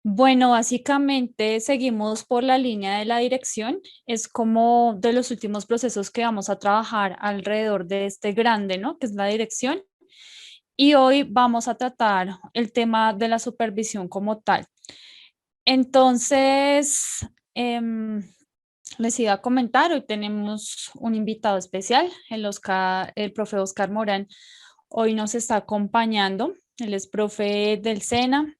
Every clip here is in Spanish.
Bueno, básicamente seguimos por la línea de la dirección. Es como de los últimos procesos que vamos a trabajar alrededor de este grande, ¿no? Que es la dirección. Y hoy vamos a tratar el tema de la supervisión como tal. Entonces, em, les iba a comentar, hoy tenemos un invitado especial, el profe Oscar Morán. Hoy nos está acompañando. Él es profe del SENA,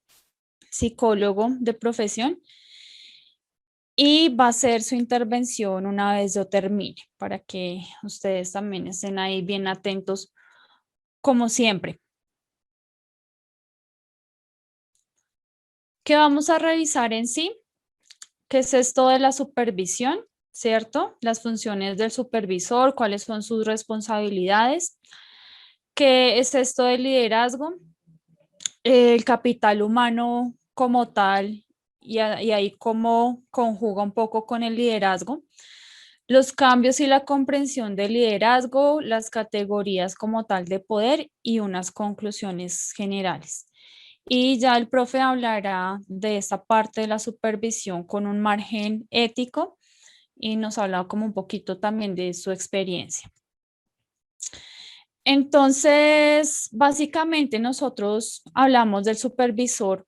psicólogo de profesión, y va a hacer su intervención una vez yo termine, para que ustedes también estén ahí bien atentos, como siempre. ¿Qué vamos a revisar en sí? ¿Qué es esto de la supervisión? ¿Cierto? Las funciones del supervisor, cuáles son sus responsabilidades. ¿Qué es esto del liderazgo? El capital humano como tal, y ahí cómo conjuga un poco con el liderazgo. Los cambios y la comprensión del liderazgo, las categorías como tal de poder y unas conclusiones generales. Y ya el profe hablará de esta parte de la supervisión con un margen ético y nos habla como un poquito también de su experiencia. Entonces, básicamente nosotros hablamos del supervisor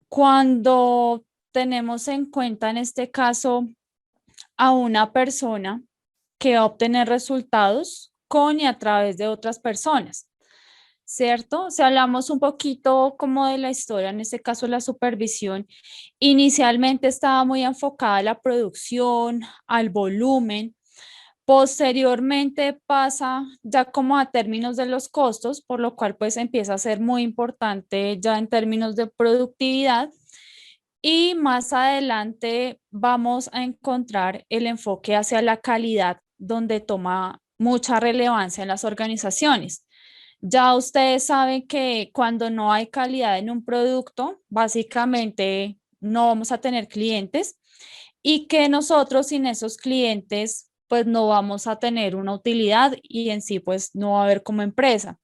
cuando tenemos en cuenta en este caso a una persona que va a obtener resultados con y a través de otras personas, ¿cierto? Si hablamos un poquito como de la historia, en este caso la supervisión, inicialmente estaba muy enfocada a la producción, al volumen. Posteriormente pasa ya como a términos de los costos, por lo cual pues empieza a ser muy importante ya en términos de productividad, y más adelante vamos a encontrar el enfoque hacia la calidad, donde toma mucha relevancia en las organizaciones. Ya ustedes saben que cuando no hay calidad en un producto, básicamente no vamos a tener clientes, y que nosotros sin esos clientes pues no vamos a tener una utilidad y en sí pues no va a haber como empresa,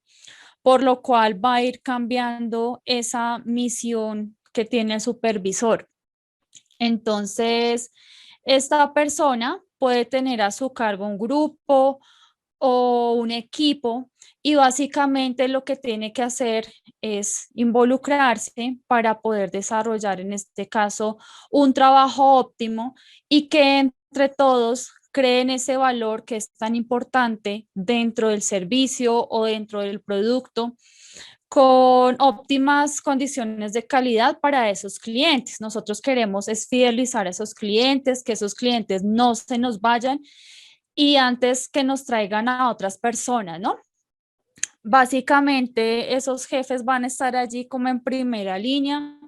por lo cual va a ir cambiando esa misión que tiene el supervisor. Entonces, esta persona puede tener a su cargo un grupo o un equipo, y básicamente lo que tiene que hacer es involucrarse para poder desarrollar en este caso un trabajo óptimo y que entre todos creen ese valor que es tan importante dentro del servicio o dentro del producto, con óptimas condiciones de calidad para esos clientes. Nosotros queremos es fidelizar a esos clientes, que esos clientes no se nos vayan y antes que nos traigan a otras personas, ¿no? Básicamente esos jefes van a estar allí como en primera línea,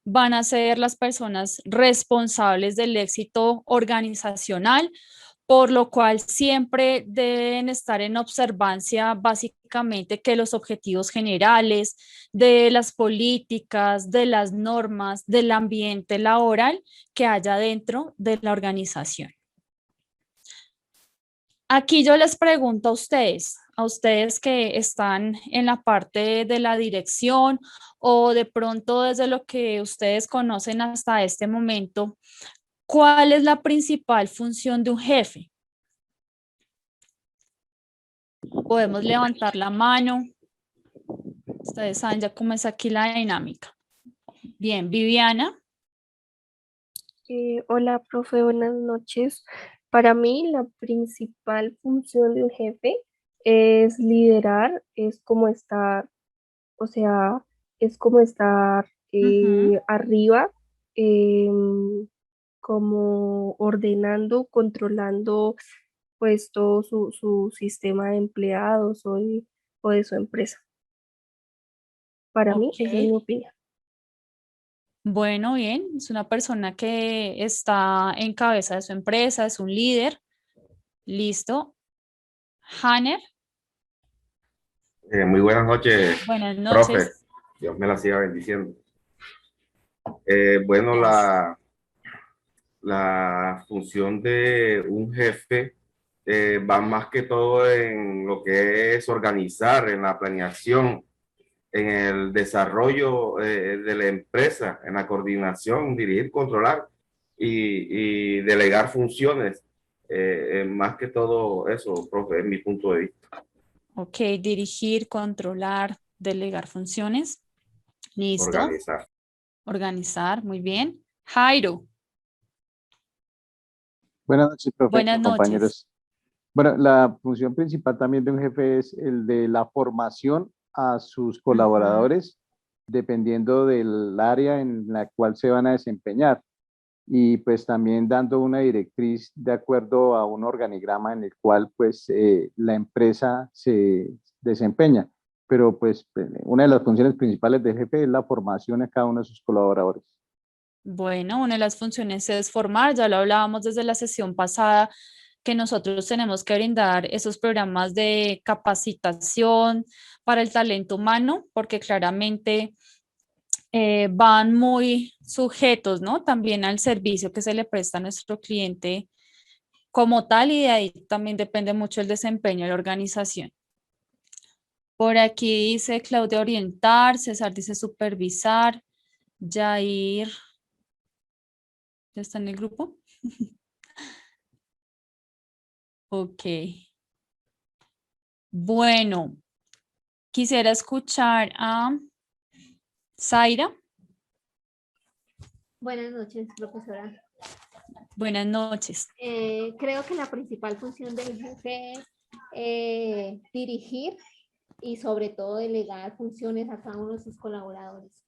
van a ser las personas responsables del éxito organizacional, por lo cual siempre deben estar en observancia básicamente que los objetivos generales de las políticas, de las normas, del ambiente laboral que haya dentro de la organización. Aquí yo les pregunto a ustedes que están en la parte de la dirección o de pronto desde lo que ustedes conocen hasta este momento, ¿cuál es la principal función de un jefe? Podemos levantar la mano. Ustedes saben ya cómo es aquí la dinámica. Bien, Viviana. Hola, profe, buenas noches. Para mí, la principal función de un jefe es liderar, es como estar, o sea, es como estar Ujú. arriba, como ordenando, controlando pues todo su sistema de empleados o de su empresa. Para mí, Ok. esa es mi opinión. Bueno, bien. Es una persona que está en cabeza de su empresa, es un líder. Listo. Hanner, Muy buenas noches, buenas profe. noches. Dios me la siga bendiciendo. Bueno, Gracias. la función de un jefe va más que todo en lo que es organizar, en la planeación, en el desarrollo de la empresa, en la coordinación, dirigir, controlar y delegar funciones. Más que todo eso, profe, es mi punto de vista. Ok, dirigir, controlar, delegar funciones. Listo. Organizar. Organizar, muy bien. Jairo, Buenas noches, profe, buenas noches. compañeros. Bueno, la función principal también de un jefe es el de la formación a sus Ujú. colaboradores, dependiendo del área en la cual se van a desempeñar. Y pues también dando una directriz de acuerdo a un organigrama en el cual pues la empresa se desempeña. Pero pues una de las funciones principales del jefe es la formación a cada uno de sus colaboradores. Bueno, una de las funciones es formar, ya lo hablábamos desde la sesión pasada, que nosotros tenemos que brindar esos programas de capacitación para el talento humano, porque claramente van muy sujetos, ¿no? También al servicio que se le presta a nuestro cliente como tal, y de ahí también depende mucho el desempeño de la organización. Por aquí dice Claudia orientar, César dice supervisar, Jair, ¿ya está en el grupo? Ok. Bueno, quisiera escuchar a Zaira. Buenas noches, profesora. Buenas noches. Creo que la principal función del jefe es dirigir y sobre todo delegar funciones a cada uno de sus colaboradores.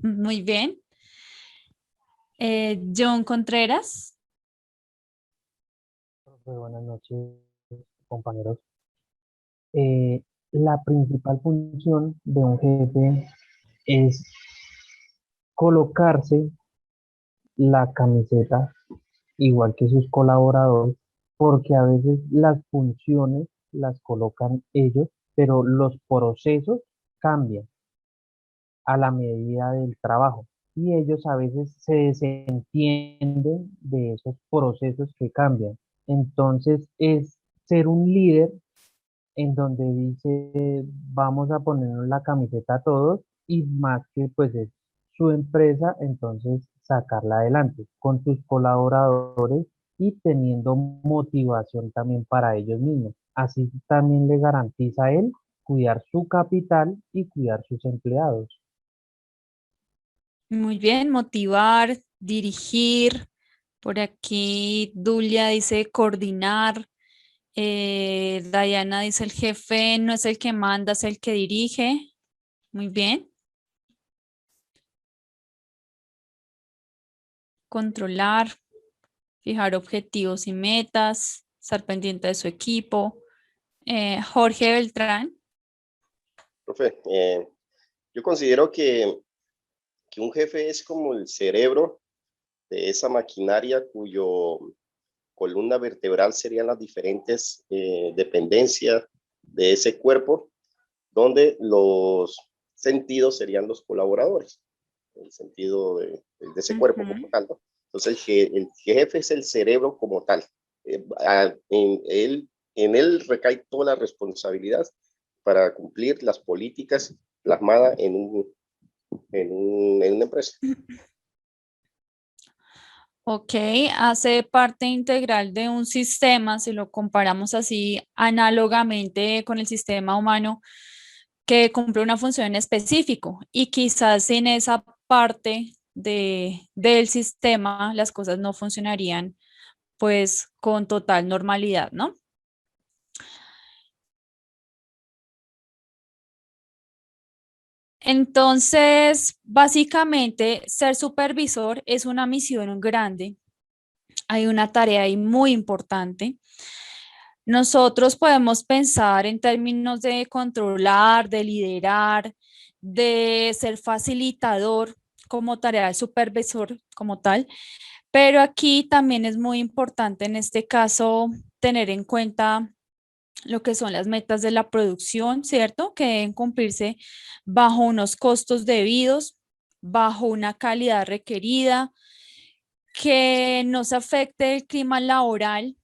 Muy bien. John Contreras. Buenas noches, compañeros. La principal función de un jefe es colocarse la camiseta igual que sus colaboradores, porque a veces las funciones las colocan ellos, pero los procesos cambian a la medida del trabajo y ellos a veces se desentienden de esos procesos que cambian. Entonces es ser un líder en donde dice vamos a ponernos la camiseta a todos y más que pues es su empresa, entonces sacarla adelante con sus colaboradores y teniendo motivación también para ellos mismos. Así también le garantiza a él cuidar su capital y cuidar sus empleados. Muy bien. Motivar, dirigir. Por aquí Dulia dice coordinar. Diana dice el jefe no es el que manda, es el que dirige. Muy bien. Controlar, fijar objetivos y metas, estar pendiente de su equipo. Jorge Beltrán. Profe, yo considero que un jefe es como el cerebro de esa maquinaria cuyo columna vertebral serían las diferentes dependencias de ese cuerpo, donde los sentidos serían los colaboradores, el sentido de ese cuerpo como tal, ¿no? Entonces, el jefe es el cerebro como tal. En él recae toda la responsabilidad para cumplir las políticas plasmadas en una empresa. Ok, hace parte integral de un sistema, si lo comparamos así análogamente con el sistema humano, que cumple una función en específico y quizás sin esa parte del sistema las cosas no funcionarían pues con total normalidad, ¿no? Entonces, básicamente, ser supervisor es una misión grande. Hay una tarea ahí muy importante. Nosotros podemos pensar en términos de controlar, de liderar, de ser facilitador como tarea de supervisor como tal, pero aquí también es muy importante en este caso tener en cuenta lo que son las metas de la producción, ¿cierto? Que deben cumplirse bajo unos costos debidos, bajo una calidad requerida, que no se afecte el clima laboral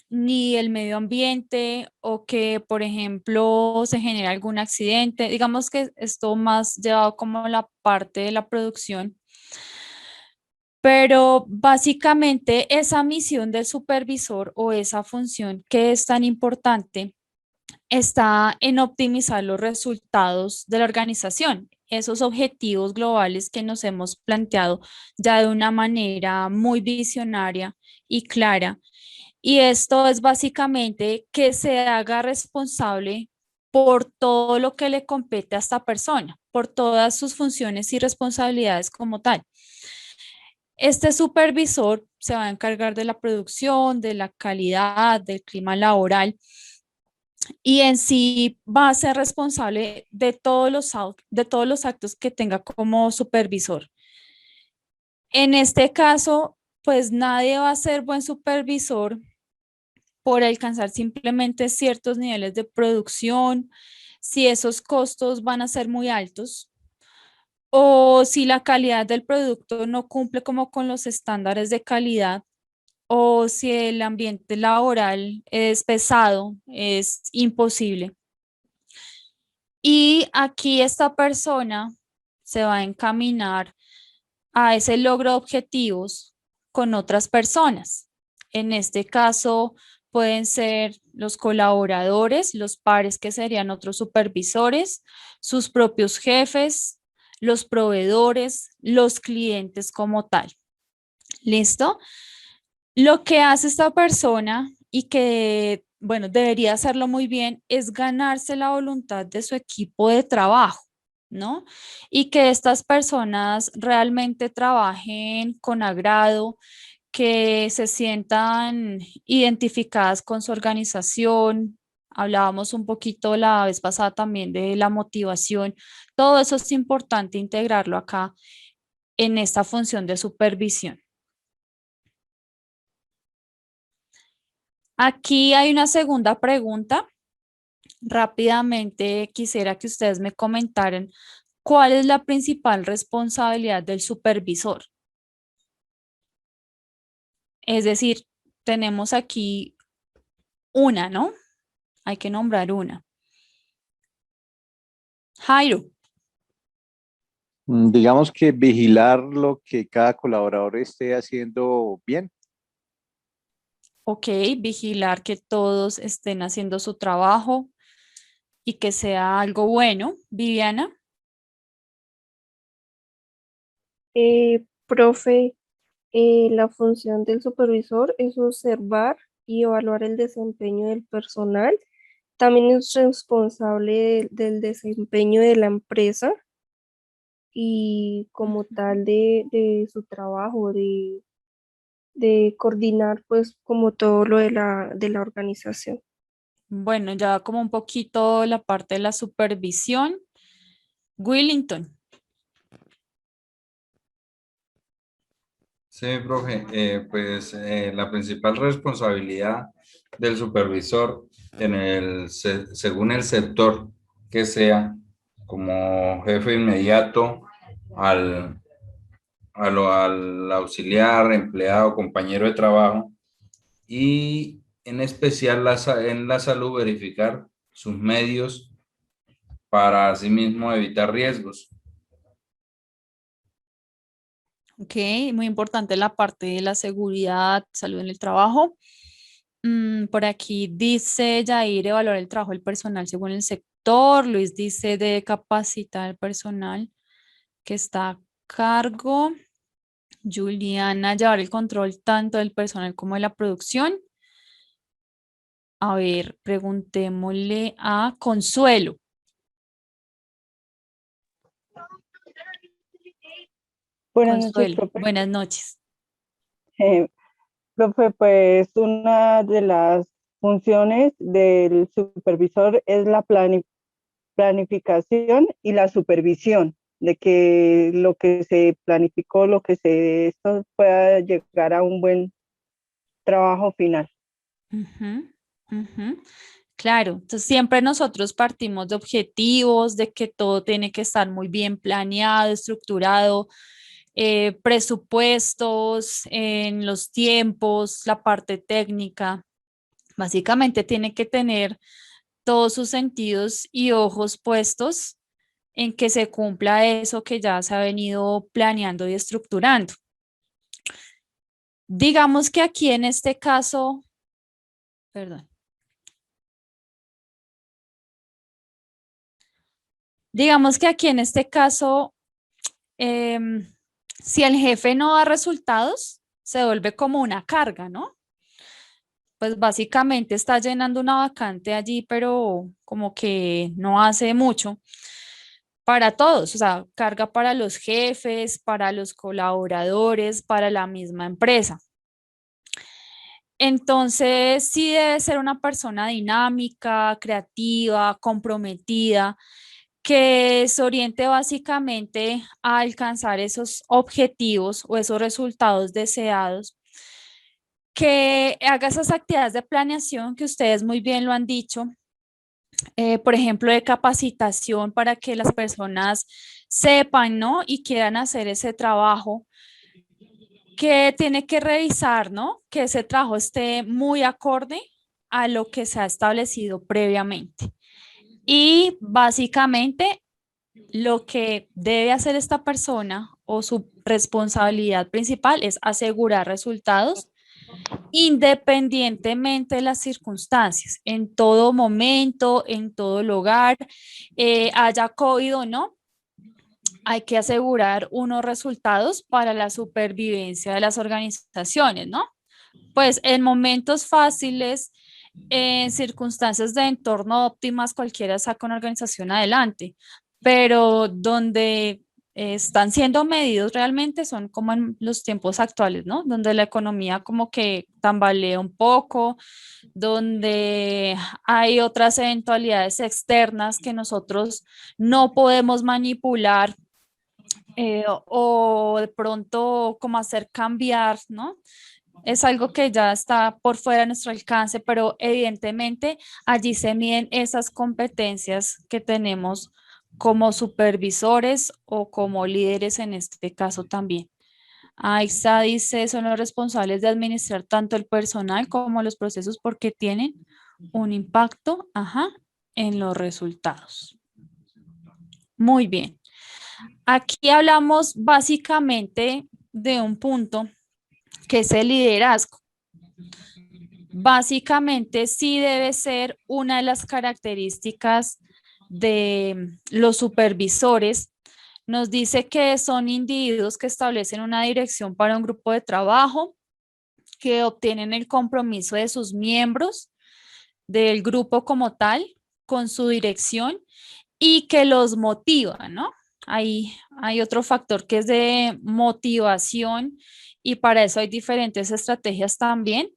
ni el medio ambiente o que, por ejemplo, se genere algún accidente. Digamos que esto más llevado como la parte de la producción, pero básicamente esa misión del supervisor o esa función que es tan importante está en optimizar los resultados de la organización, esos objetivos globales que nos hemos planteado ya de una manera muy visionaria y clara. Y esto es básicamente que se haga responsable por todo lo que le compete a esta persona, por todas sus funciones y responsabilidades como tal. Este supervisor se va a encargar de la producción, de la calidad, del clima laboral y en sí va a ser responsable de de todos los actos que tenga como supervisor. En este caso, pues nadie va a ser buen supervisor por alcanzar simplemente ciertos niveles de producción, si esos costos van a ser muy altos o si la calidad del producto no cumple como con los estándares de calidad o si el ambiente laboral es pesado, es imposible. Y aquí esta persona se va a encaminar a ese logro de objetivos con otras personas. En este caso pueden ser los colaboradores, los pares que serían otros supervisores, sus propios jefes, los proveedores, los clientes como tal. ¿Listo? Lo que hace esta persona y que, bueno, debería hacerlo muy bien es ganarse la voluntad de su equipo de trabajo, ¿no? Y que estas personas realmente trabajen con agrado, que se sientan identificadas con su organización. Hablábamos un poquito la vez pasada también de la motivación. Todo eso es importante integrarlo acá en esta función de supervisión. Aquí hay una segunda pregunta. Rápidamente quisiera que ustedes me comentaran cuál es la principal responsabilidad del supervisor. Es decir, tenemos aquí una, ¿no? Hay que nombrar una. Jairo, Digamos que vigilar lo que cada colaborador esté haciendo bien. ok, vigilar que todos estén haciendo su trabajo y que sea algo bueno. Viviana, Profe, la función del supervisor es observar y evaluar el desempeño del personal. También es responsable del desempeño de la empresa y como tal de su trabajo, de coordinar pues como todo lo de la organización. bueno, ya como un poquito la parte de la supervisión. Willington. Sí, profe, la principal responsabilidad del supervisor según el sector que sea, como jefe inmediato al, al auxiliar, empleado, compañero de trabajo, y en especial en la salud verificar sus medios para asimismo evitar riesgos. Ok, muy importante la parte de la seguridad, salud en el trabajo. Por aquí dice Yair, evaluar el trabajo del personal según el sector. Luis dice de capacitar al personal que está a cargo. Juliana, llevar el control tanto del personal como de la producción. A ver, preguntémosle a Consuelo. Buenas noches, Consuelo, profe. buenas noches. Eh, Profe, pues una de las funciones del supervisor es la planificación y la supervisión de que lo que se planificó, esto pueda llegar a un buen trabajo final. Ujú, ujú. Claro, entonces siempre nosotros partimos de objetivos, de que todo tiene que estar muy bien planeado, estructurado, presupuestos en los tiempos, la parte técnica. Básicamente tiene que tener todos sus sentidos y ojos puestos en que se cumpla eso que ya se ha venido planeando y estructurando. Digamos que aquí en este caso, perdón. Digamos que aquí en este caso, si el jefe no da resultados, se vuelve como una carga, ¿no? Pues básicamente está llenando una vacante allí, pero como que no hace mucho para todos, o sea, carga para los jefes, para los colaboradores, para la misma empresa. Entonces, sí debe ser una persona dinámica, creativa, comprometida, que se oriente básicamente a alcanzar esos objetivos o esos resultados deseados, que haga esas actividades de planeación que ustedes muy bien lo han dicho, por ejemplo, de capacitación para que las personas sepan, ¿no? Y quieran hacer ese trabajo, que tiene que revisar, ¿no? Que ese trabajo esté muy acorde a lo que se ha establecido previamente. Y básicamente lo que debe hacer esta persona o su responsabilidad principal es asegurar resultados independientemente de las circunstancias, en todo momento, en todo lugar, haya COVID o no, hay que asegurar unos resultados para la supervivencia de las organizaciones, ¿no? Pues en momentos fáciles, en circunstancias de entorno óptimas, cualquiera saca una organización adelante, pero donde están siendo medidos realmente son como en los tiempos actuales, ¿no? Donde la economía como que tambalea un poco, donde hay otras eventualidades externas que nosotros no podemos manipular, o de pronto como hacer cambiar, ¿no? Es algo que ya está por fuera de nuestro alcance, pero evidentemente allí se miden esas competencias que tenemos como supervisores o como líderes en este caso también. AIXA dice, son los responsables de administrar tanto el personal como los procesos porque tienen un impacto, en los resultados. Muy bien. Aquí hablamos básicamente de un punto que es el liderazgo. Básicamente sí debe ser una de las características de los supervisores. Nos dice que son individuos que establecen una dirección para un grupo de trabajo, que obtienen el compromiso de sus miembros, del grupo como tal, con su dirección y que los motiva, ¿no? Hay otro factor que es de motivación y para eso hay diferentes estrategias también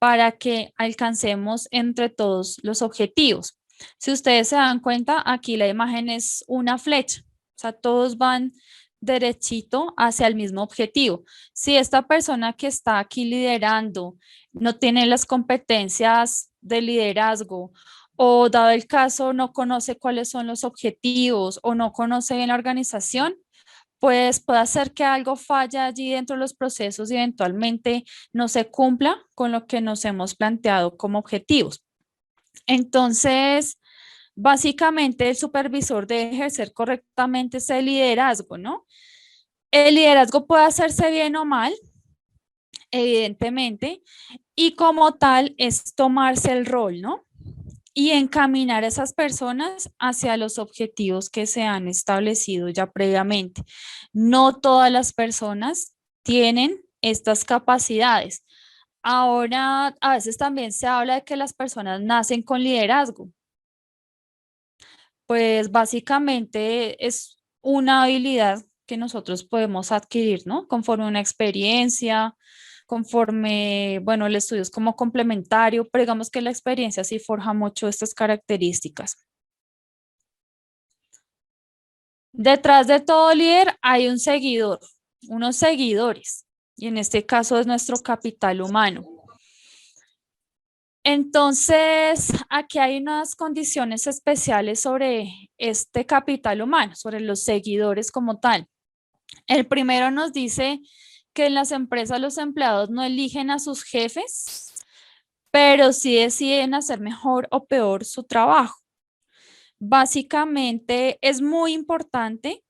para que alcancemos entre todos los objetivos. Si ustedes se dan cuenta, aquí la imagen es una flecha, o sea, todos van derechito hacia el mismo objetivo. Si esta persona que está aquí liderando no tiene las competencias de liderazgo o dado el caso no conoce cuáles son los objetivos o no conoce bien la organización, pues puede hacer que algo falle allí dentro de los procesos y eventualmente no se cumpla con lo que nos hemos planteado como objetivos. Entonces, básicamente el supervisor debe ejercer correctamente ese liderazgo, ¿no? El liderazgo puede hacerse bien o mal, evidentemente, y como tal es tomarse el rol, ¿no? Y encaminar a esas personas hacia los objetivos que se han establecido ya previamente. No todas las personas tienen estas capacidades. Ahora, a veces también se habla de que las personas nacen con liderazgo. Pues básicamente es una habilidad que nosotros podemos adquirir, ¿no? Conforme una experiencia, conforme, bueno, el estudio es como complementario, pero digamos que la experiencia sí forja mucho estas características. Detrás de todo líder hay un seguidor, unos seguidores, y en este caso es nuestro capital humano. Entonces, aquí hay unas condiciones especiales sobre este capital humano, sobre los seguidores como tal. El primero nos dice que en las empresas los empleados no eligen a sus jefes, pero sí deciden hacer mejor o peor su trabajo. Básicamente es muy importante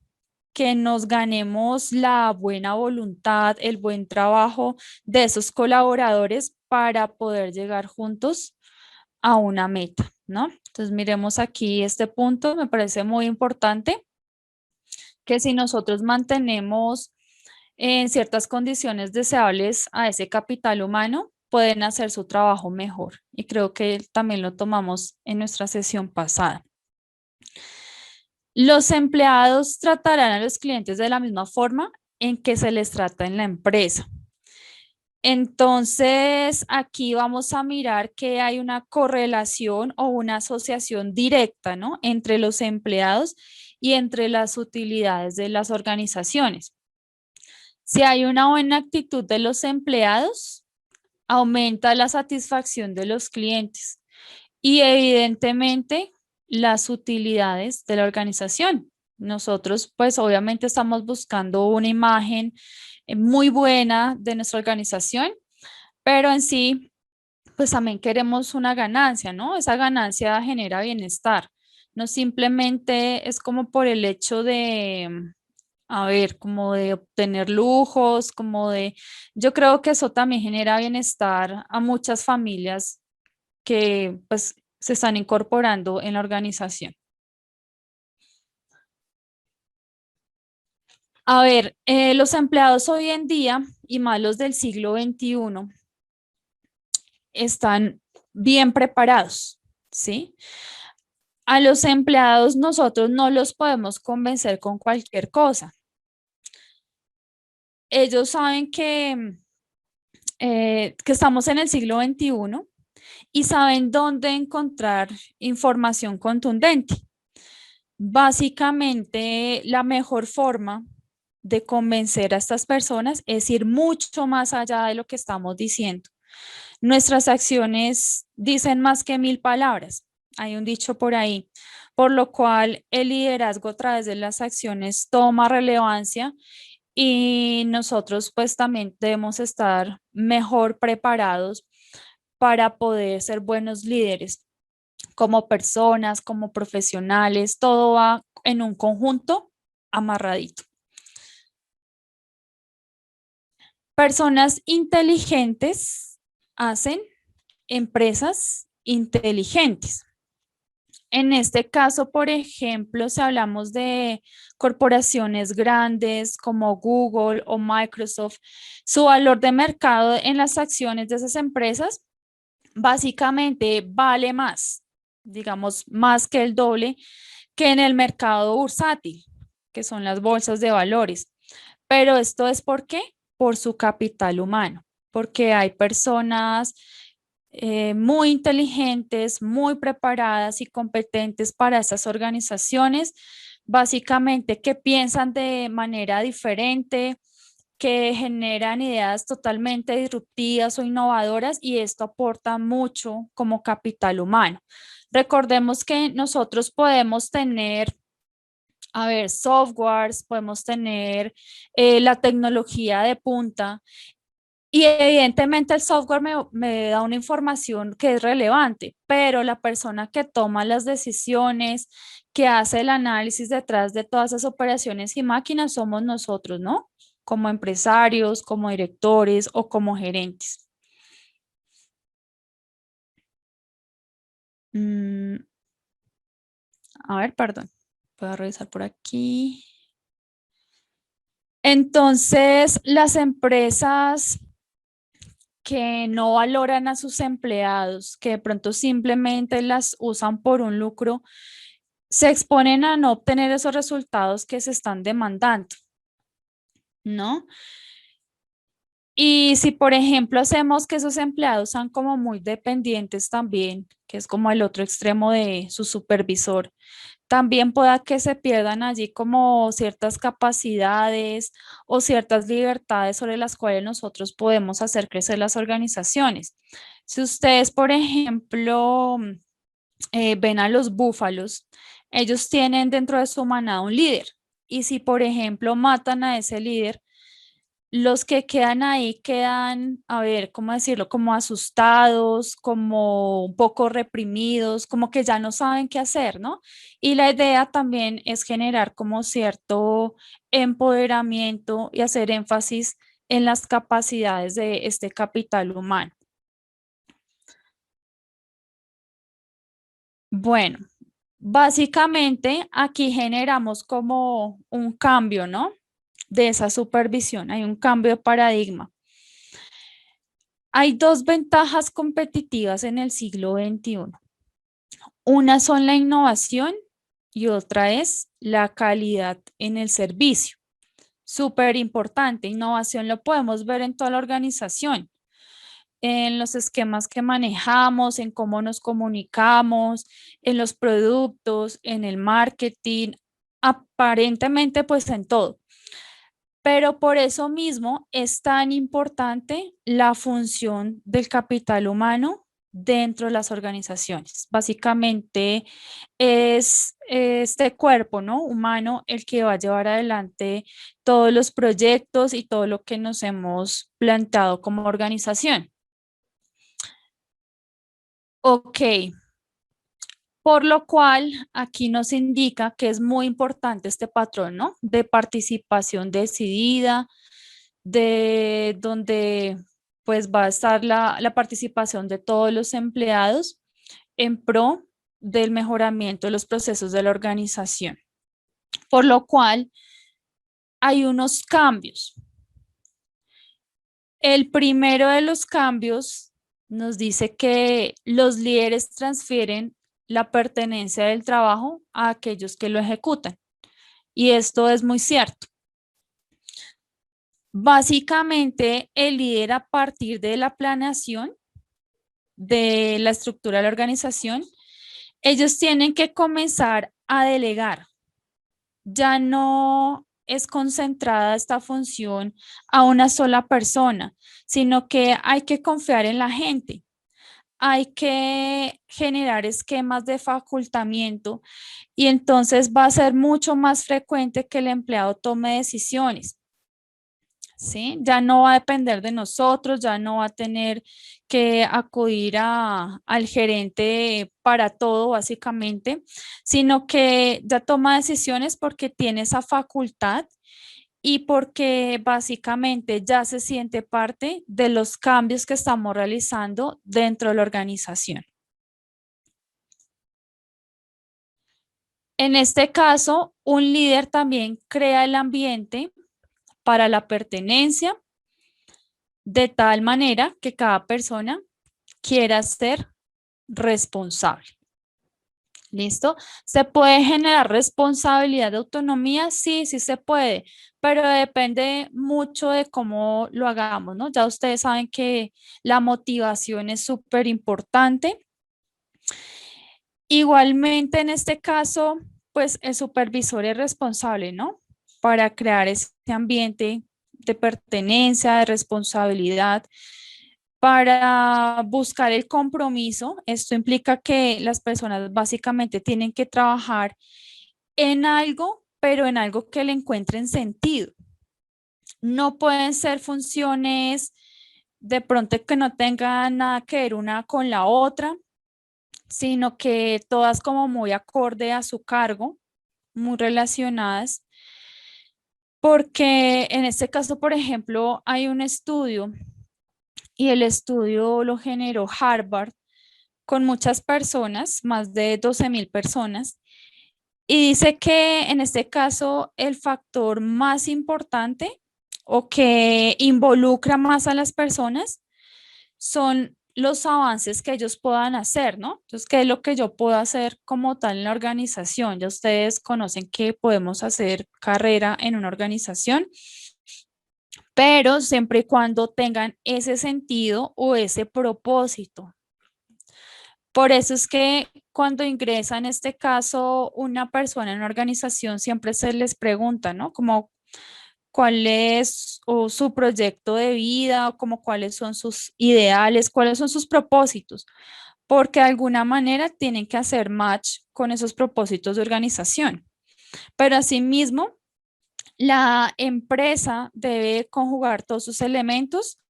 que nos ganemos la buena voluntad, el buen trabajo de esos colaboradores para poder llegar juntos a una meta, ¿no? Entonces miremos aquí este punto, me parece muy importante que si nosotros mantenemos en ciertas condiciones deseables a ese capital humano, pueden hacer su trabajo mejor. Y creo que también lo tomamos en nuestra sesión pasada. Los empleados tratarán a los clientes de la misma forma en que se les trata en la empresa. Entonces, aquí vamos a mirar que hay una correlación o una asociación directa, ¿no? Entre los empleados y entre las utilidades de las organizaciones. Si hay una buena actitud de los empleados, aumenta la satisfacción de los clientes y evidentemente las utilidades de la organización. Nosotros, pues obviamente estamos buscando una imagen muy buena de nuestra organización, pero en sí, pues también queremos una ganancia, ¿no? Esa ganancia genera bienestar. No simplemente es como por el hecho de, a ver, como de obtener lujos, yo creo que eso también genera bienestar a muchas familias que pues se están incorporando en la organización. A ver, los empleados hoy en día y más los del siglo XXI están bien preparados, ¿sí? A los empleados nosotros no los podemos convencer con cualquier cosa. Ellos saben que estamos en el siglo XXI y saben dónde encontrar información contundente. Básicamente, la mejor forma de convencer a estas personas es ir mucho más allá de lo que estamos diciendo. Nuestras acciones dicen más que 1000 palabras. Hay un dicho por ahí, por lo cual el liderazgo a través de las acciones toma relevancia y nosotros pues también debemos estar mejor preparados para poder ser buenos líderes como personas, como profesionales, todo va en un conjunto amarradito. Personas inteligentes hacen empresas inteligentes. En este caso, por ejemplo, si hablamos de corporaciones grandes como Google o Microsoft, su valor de mercado en las acciones de esas empresas básicamente vale más, digamos, más que el doble que en el mercado bursátil, que son las bolsas de valores. Pero esto es ¿por qué? Por su capital humano, porque hay personas muy inteligentes, muy preparadas y competentes para esas organizaciones, básicamente que piensan de manera diferente, que generan ideas totalmente disruptivas o innovadoras y esto aporta mucho como capital humano. Recordemos que nosotros podemos tener, a ver, softwares, podemos tener la tecnología de punta y evidentemente el software me da una información que es relevante, pero la persona que toma las decisiones, que hace el análisis detrás de todas esas operaciones y máquinas somos nosotros, ¿no? Como empresarios, como directores o como gerentes. A ver, perdón, voy a revisar por aquí. Entonces, las empresas que no valoran a sus empleados, que de pronto simplemente las usan por un lucro, se exponen a no obtener esos resultados que se están demandando, ¿no? Y si, por ejemplo, hacemos que esos empleados sean como muy dependientes también, que es como el otro extremo de su supervisor, también pueda que se pierdan allí como ciertas capacidades o ciertas libertades sobre las cuales nosotros podemos hacer crecer las organizaciones. Si ustedes, por ejemplo, ven a los búfalos, ellos tienen dentro de su manada un líder. Y si, por ejemplo, matan a ese líder, los que quedan ahí quedan, a ver, ¿cómo decirlo? Como asustados, como un poco reprimidos, como que ya no saben qué hacer, ¿no? Y la idea también es generar como cierto empoderamiento y hacer énfasis en las capacidades de este capital humano. Bueno, básicamente aquí generamos como un cambio, ¿no? De esa supervisión, hay un cambio de paradigma. Hay dos ventajas competitivas en el siglo XXI. Una son la innovación y otra es la calidad en el servicio. Súper importante, innovación lo podemos ver en toda la organización, en los esquemas que manejamos, en cómo nos comunicamos, en los productos, en el marketing, aparentemente pues en todo. Pero por eso mismo es tan importante la función del capital humano dentro de las organizaciones. Básicamente es este cuerpo, ¿no? Humano el que va a llevar adelante todos los proyectos y todo lo que nos hemos planteado como organización. Ok, por lo cual aquí nos indica que es muy importante este patrón, ¿no? De participación decidida, de donde pues va a estar la participación de todos los empleados en pro del mejoramiento de los procesos de la organización. Por lo cual hay unos cambios. El primero de los cambios nos dice que los líderes transfieren la pertenencia del trabajo a aquellos que lo ejecutan. Y esto es muy cierto. Básicamente, el líder a partir de la planeación de la estructura de la organización, ellos tienen que comenzar a delegar. Ya no es concentrada esta función a una sola persona, sino que hay que confiar en la gente. Hay que generar esquemas de facultamiento y entonces va a ser mucho más frecuente que el empleado tome decisiones. ¿Sí? Ya no va a depender de nosotros, ya no va a tener que acudir al gerente para todo, básicamente, sino que ya toma decisiones porque tiene esa facultad y porque básicamente ya se siente parte de los cambios que estamos realizando dentro de la organización. En este caso, un líder también crea el ambiente para la pertenencia de tal manera que cada persona quiera ser responsable. ¿Listo? ¿Se puede generar responsabilidad de autonomía? Sí, sí se puede, pero depende mucho de cómo lo hagamos, ¿no? Ya ustedes saben que la motivación es súper importante. Igualmente, en este caso, pues el supervisor es responsable, ¿no? Para crear ese ambiente de pertenencia, de responsabilidad, para buscar el compromiso. Esto implica que las personas básicamente tienen que trabajar en algo, pero en algo que le encuentren sentido. No pueden ser funciones de pronto que no tengan nada que ver una con la otra, sino que todas como muy acorde a su cargo, muy relacionadas. Porque en este caso, por ejemplo, hay un estudio y el estudio lo generó Harvard con muchas personas, más de 12,000 personas, y dice que en este caso el factor más importante o que involucra más a las personas son los avances que ellos puedan hacer, ¿no? Entonces, ¿qué es lo que yo puedo hacer como tal en la organización? Ya ustedes conocen que podemos hacer carrera en una organización, pero siempre y cuando tengan ese sentido o ese propósito. Por eso es que cuando ingresa en este caso una persona en una organización, siempre se les pregunta, ¿no? Como cuál es su proyecto de vida, o como cuáles son sus ideales, cuáles son sus propósitos, porque de alguna manera tienen que hacer match con esos propósitos de organización. Pero asimismo, la empresa debe conjugar todos sus elementos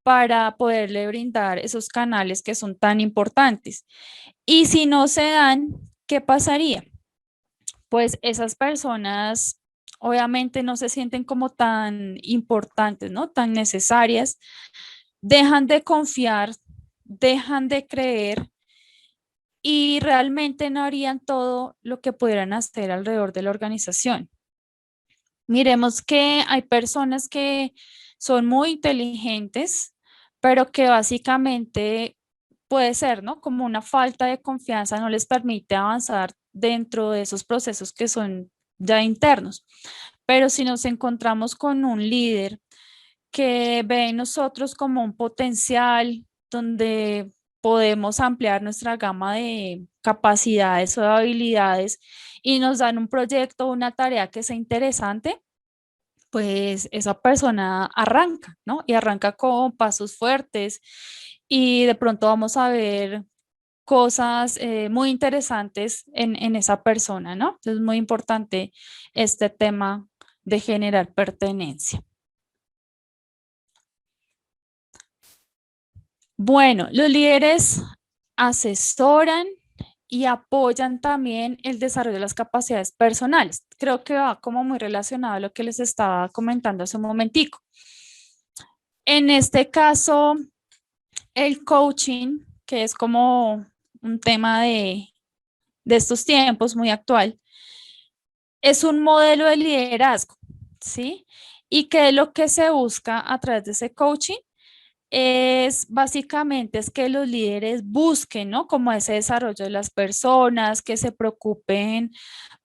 para poderle brindar esos canales que son tan importantes. Y si no se dan, ¿qué pasaría? Pues esas personas obviamente no se sienten como tan importantes, ¿no? Tan necesarias, dejan de confiar, dejan de creer y realmente no harían todo lo que pudieran hacer alrededor de la organización. Miremos que hay personas que son muy inteligentes, pero que básicamente puede ser, ¿no? Como una falta de confianza no les permite avanzar dentro de esos procesos que son ya internos. Pero si nos encontramos con un líder que ve en nosotros como un potencial donde podemos ampliar nuestra gama de capacidades o de habilidades y nos dan un proyecto, una tarea que sea interesante, pues esa persona arranca, ¿no? Y arranca con pasos fuertes y de pronto vamos a ver cosas muy interesantes en esa persona, ¿no? Entonces es muy importante este tema de generar pertenencia. Bueno, los líderes asesoran y apoyan también el desarrollo de las capacidades personales. Creo que va como muy relacionado a lo que les estaba comentando hace un momentico. En este caso, el coaching, que es como un tema de estos tiempos muy actual, es un modelo de liderazgo, ¿sí? Y que es lo que se busca a través de ese coaching es básicamente es que los líderes busquen, ¿no? Como ese desarrollo de las personas, que se preocupen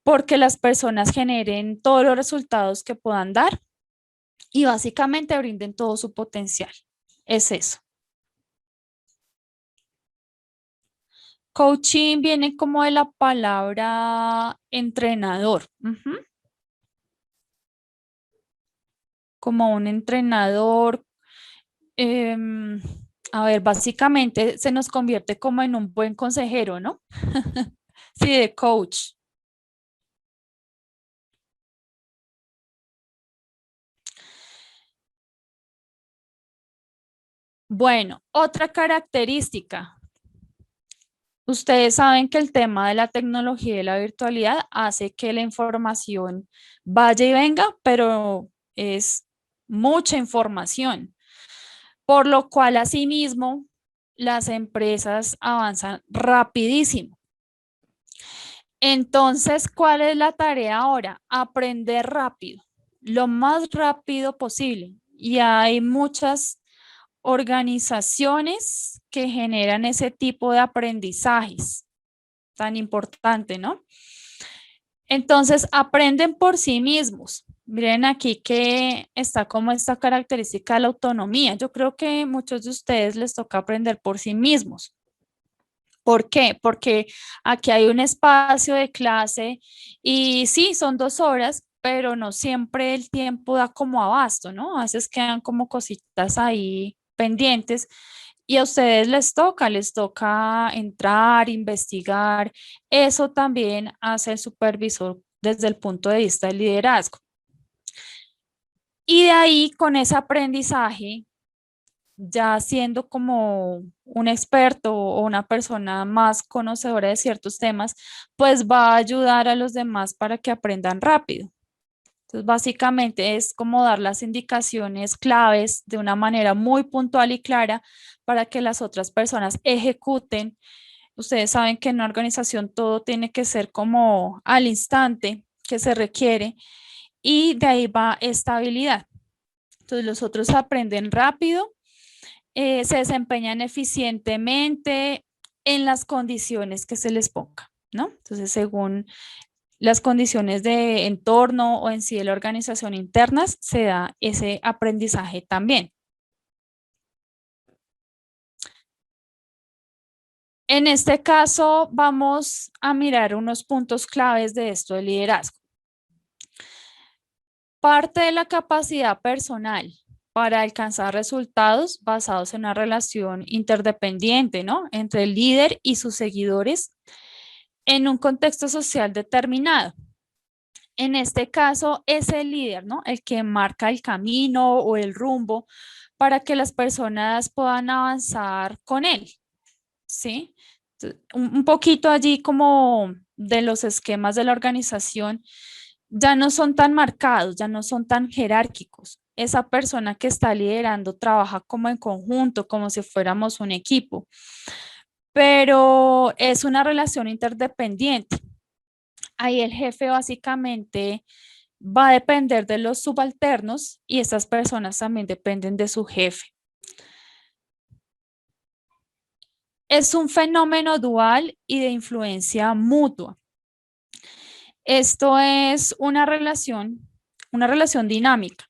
porque las personas generen todos los resultados que puedan dar y básicamente brinden todo su potencial. Es eso. Coaching viene como de la palabra entrenador. Como un entrenador. A ver, básicamente se nos convierte como en un buen consejero, ¿no? Sí, de coach. Bueno, otra característica. Ustedes saben que el tema de la tecnología y la virtualidad hace que la información vaya y venga, pero es mucha información, por lo cual asimismo las empresas avanzan rapidísimo. Entonces, ¿cuál es la tarea ahora? Aprender rápido, lo más rápido posible. Y hay muchas organizaciones que generan ese tipo de aprendizajes tan importante, ¿no? Entonces, aprenden por sí mismos. Miren aquí que está como esta característica de la autonomía. Yo creo que muchos de ustedes les toca aprender por sí mismos. ¿Por qué? Porque aquí hay un espacio de clase y sí, son 2 horas, pero no siempre el tiempo da como abasto, ¿no? A veces quedan como cositas ahí pendientes y a ustedes les toca entrar, investigar. Eso también hace el supervisor desde el punto de vista del liderazgo. Y de ahí, con ese aprendizaje, ya siendo como un experto o una persona más conocedora de ciertos temas, pues va a ayudar a los demás para que aprendan rápido. Entonces, básicamente es como dar las indicaciones claves de una manera muy puntual y clara para que las otras personas ejecuten. Ustedes saben que en una organización todo tiene que ser como al instante que se requiere y de ahí va estabilidad. Entonces, los otros aprenden rápido, se desempeñan eficientemente en las condiciones que se les ponga, ¿no? Entonces, según las condiciones de entorno o en sí de la organización internas, se da ese aprendizaje también. En este caso, vamos a mirar unos puntos claves de esto del liderazgo. Parte de la capacidad personal para alcanzar resultados basados en una relación interdependiente, ¿no? Entre el líder y sus seguidores en un contexto social determinado. En este caso es el líder, ¿no? El que marca el camino o el rumbo para que las personas puedan avanzar con él, ¿sí? Un poquito allí como de los esquemas de la organización ya no son tan marcados, ya no son tan jerárquicos. Esa persona que está liderando trabaja como en conjunto, como si fuéramos un equipo, pero es una relación interdependiente. Ahí el jefe básicamente va a depender de los subalternos y estas personas también dependen de su jefe. Es un fenómeno dual y de influencia mutua. Esto es una relación dinámica,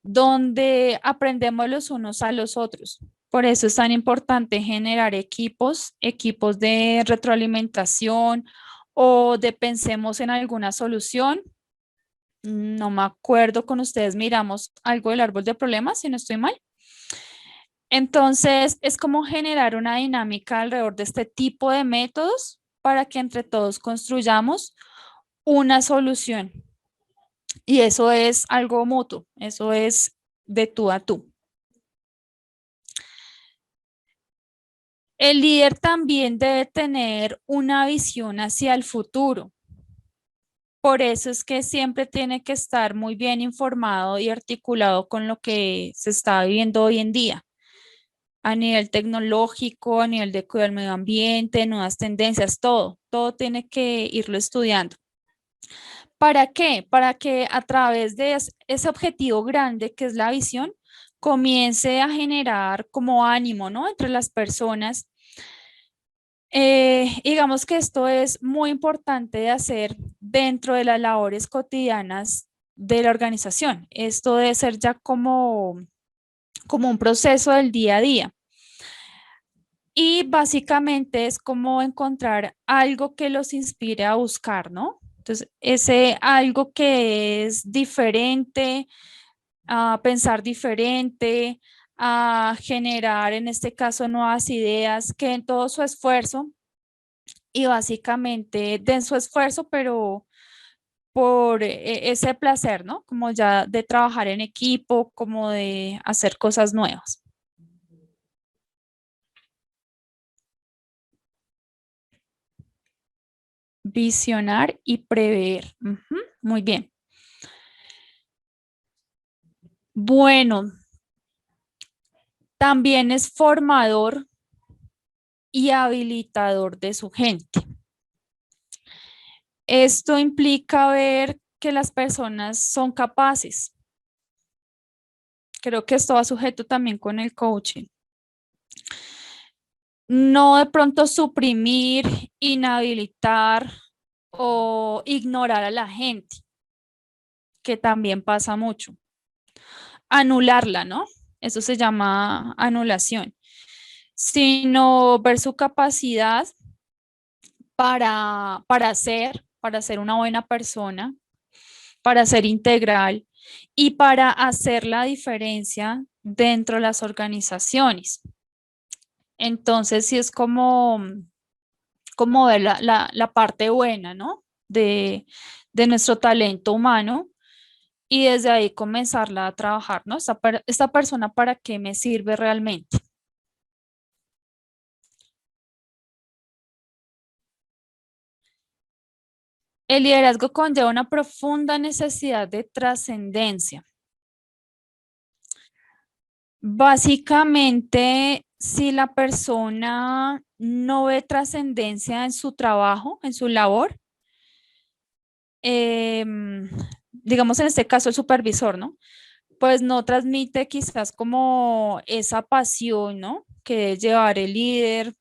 donde aprendemos los unos a los otros. Por eso es tan importante generar equipos de retroalimentación o de pensemos en alguna solución. No me acuerdo con ustedes, miramos algo del árbol de problemas, si no estoy mal. Entonces, es como generar una dinámica alrededor de este tipo de métodos para que entre todos construyamos una solución. Y eso es algo mutuo, eso es de tú a tú. El líder también debe tener una visión hacia el futuro. Por eso es que siempre tiene que estar muy bien informado y articulado con lo que se está viviendo hoy en día, a nivel tecnológico, a nivel de cuidado del medio ambiente, nuevas tendencias, todo tiene que irlo estudiando. ¿Para qué? Para que a través de ese objetivo grande que es la visión, comience a generar como ánimo, ¿no? Entre las personas. Digamos que esto es muy importante de hacer dentro de las labores cotidianas de la organización. Esto debe ser ya como un proceso del día a día. Y básicamente es como encontrar algo que los inspire a buscar, ¿no? Entonces, ese algo que es diferente, a pensar diferente, a generar en este caso nuevas ideas, que en todo su esfuerzo y básicamente den su esfuerzo, pero por ese placer, ¿no? Como ya de trabajar en equipo, como de hacer cosas nuevas. Visionar y prever. Ujú, muy bien. Bueno, también es formador y habilitador de su gente. Esto implica ver que las personas son capaces. Creo que esto va sujeto también con el coaching. No de pronto suprimir, inhabilitar o ignorar a la gente, que también pasa mucho. Anularla, ¿no? Eso se llama anulación. Sino ver su capacidad para ser una buena persona, para ser integral y para hacer la diferencia dentro de las organizaciones. Entonces, sí es como ver la parte buena, ¿no? De nuestro talento humano y desde ahí comenzarla a trabajar, ¿no? Esta persona, ¿para qué me sirve realmente? El liderazgo conlleva una profunda necesidad de trascendencia. Básicamente, si la persona no ve trascendencia en su trabajo, en su labor, digamos en este caso el supervisor, ¿no? Pues no transmite quizás como esa pasión, ¿no? Que es llevar el líder.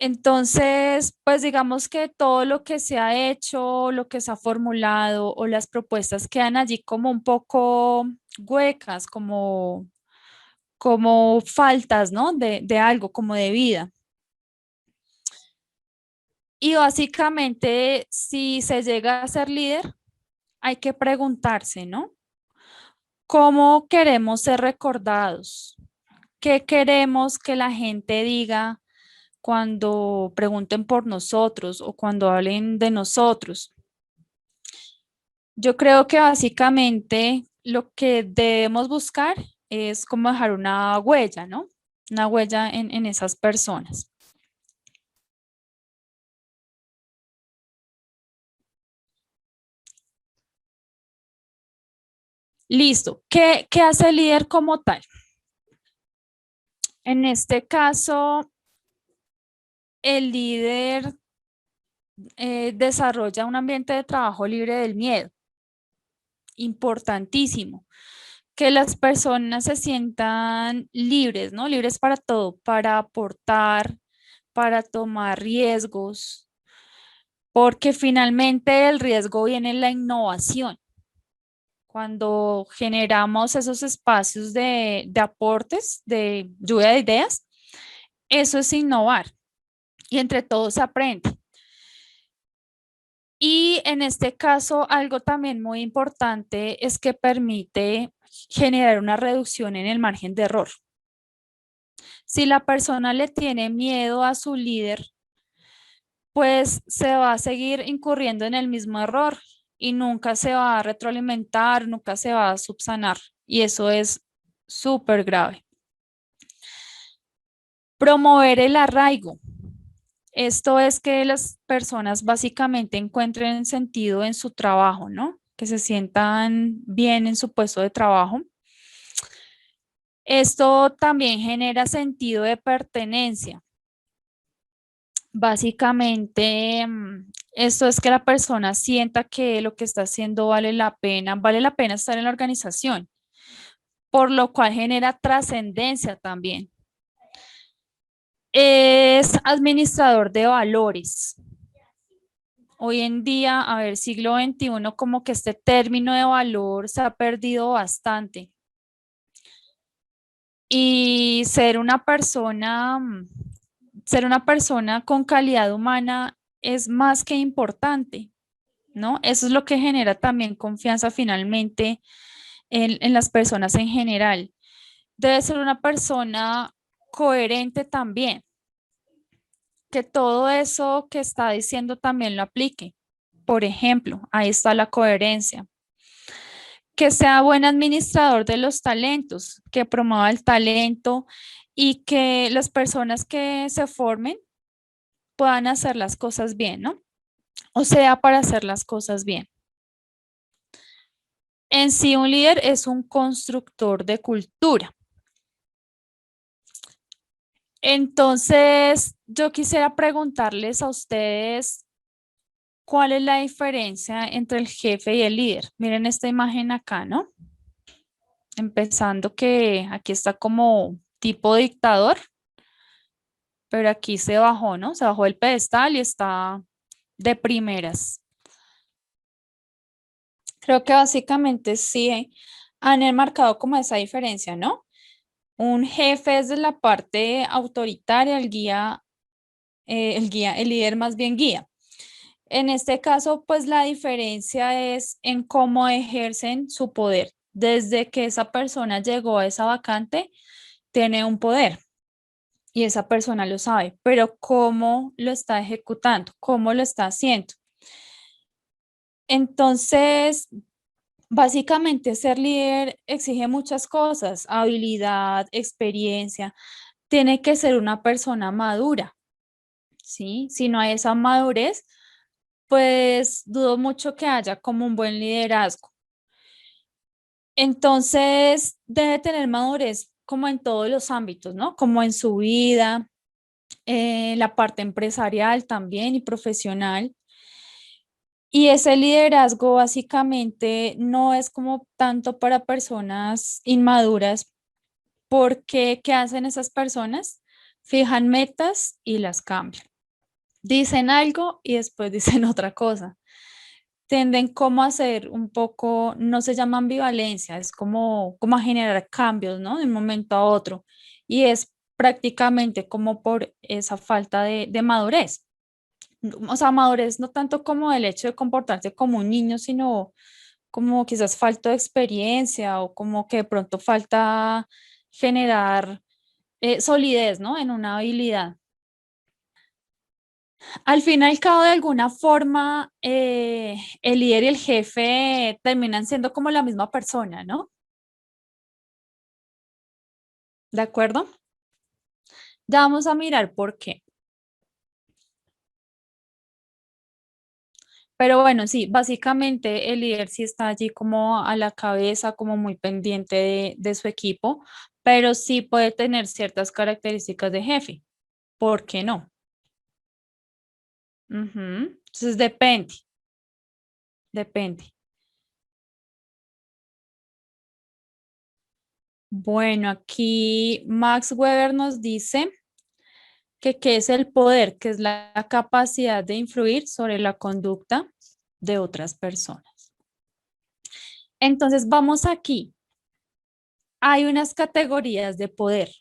Entonces, pues digamos que todo lo que se ha hecho, lo que se ha formulado o las propuestas quedan allí como un poco huecas, como faltas, ¿no? De algo, como de vida. Y básicamente, si se llega a ser líder, hay que preguntarse, ¿no? ¿Cómo queremos ser recordados? ¿Qué queremos que la gente diga cuando pregunten por nosotros o cuando hablen de nosotros. Yo creo que básicamente lo que debemos buscar es como dejar una huella, ¿no? Una huella en esas personas. Listo. ¿Qué hace el líder como tal? En este caso, el líder desarrolla un ambiente de trabajo libre del miedo. Importantísimo. Que las personas se sientan libres, ¿no? Libres para todo, para aportar, para tomar riesgos, porque finalmente el riesgo viene en la innovación. Cuando generamos esos espacios de aportes, de lluvia de ideas, eso es innovar y entre todos se aprende. Y en este caso, algo también muy importante es que permite generar una reducción en el margen de error. Si la persona le tiene miedo a su líder, pues se va a seguir incurriendo en el mismo error y nunca se va a retroalimentar, nunca se va a subsanar. Y eso es súper grave. Promover el arraigo. Esto es que las personas básicamente encuentren sentido en su trabajo, ¿no? Que se sientan bien en su puesto de trabajo. Esto también genera sentido de pertenencia. Básicamente, esto es que la persona sienta que lo que está haciendo vale la pena estar en la organización, por lo cual genera trascendencia también. Es administrador de valores. Hoy en día, a ver, siglo XXI, como que este término de valor se ha perdido bastante. Y ser una persona con calidad humana es más que importante, ¿no? Eso es lo que genera también confianza finalmente en las personas en general. Debe ser una persona coherente también, que todo eso que está diciendo también lo aplique. Por ejemplo, ahí está la coherencia. Que sea buen administrador de los talentos, que promueva el talento y que las personas que se formen puedan hacer las cosas bien, ¿no? O sea, para hacer las cosas bien. En sí, un líder es un constructor de cultura. Entonces, yo quisiera preguntarles a ustedes, ¿cuál es la diferencia entre el jefe y el líder? Miren esta imagen acá, ¿no? Empezando que aquí está como tipo dictador, pero aquí se bajó, ¿no? Se bajó el pedestal y está de primeras. Creo que básicamente sí han enmarcado como esa diferencia, ¿no? Un jefe es de la parte autoritaria, el líder más bien guía. En este caso, pues la diferencia es en cómo ejercen su poder. Desde que esa persona llegó a esa vacante, tiene un poder y esa persona lo sabe, pero cómo lo está ejecutando, cómo lo está haciendo. Entonces, básicamente ser líder exige muchas cosas, habilidad, experiencia. Tiene que ser una persona madura, ¿sí? Si no hay esa madurez, pues dudo mucho que haya como un buen liderazgo. Entonces, debe tener madurez como en todos los ámbitos, ¿no? Como en su vida, la parte empresarial también y profesional. Y ese liderazgo básicamente no es como tanto para personas inmaduras, porque ¿qué hacen esas personas? Fijan metas y las cambian. Dicen algo y después dicen otra cosa. Tienden como a hacer un poco, no se llama ambivalencia, es como a generar cambios, ¿no? De un momento a otro. Y es prácticamente como por esa falta de madurez. O sea, madurez no tanto como el hecho de comportarse como un niño, sino como quizás falta de experiencia o como que de pronto falta generar solidez, ¿no? En una habilidad. Al fin y al cabo, de alguna forma, el líder y el jefe terminan siendo como la misma persona, ¿no? ¿De acuerdo? Ya vamos a mirar por qué. Pero bueno, sí, básicamente el líder sí está allí como a la cabeza, como muy pendiente de su equipo, pero sí puede tener ciertas características de jefe. ¿Por qué no? Ujú. Entonces depende, depende. Bueno, aquí Max Weber nos dice que qué es el poder, que es la capacidad de influir sobre la conducta de otras personas. Entonces vamos aquí. Hay unas categorías de poder.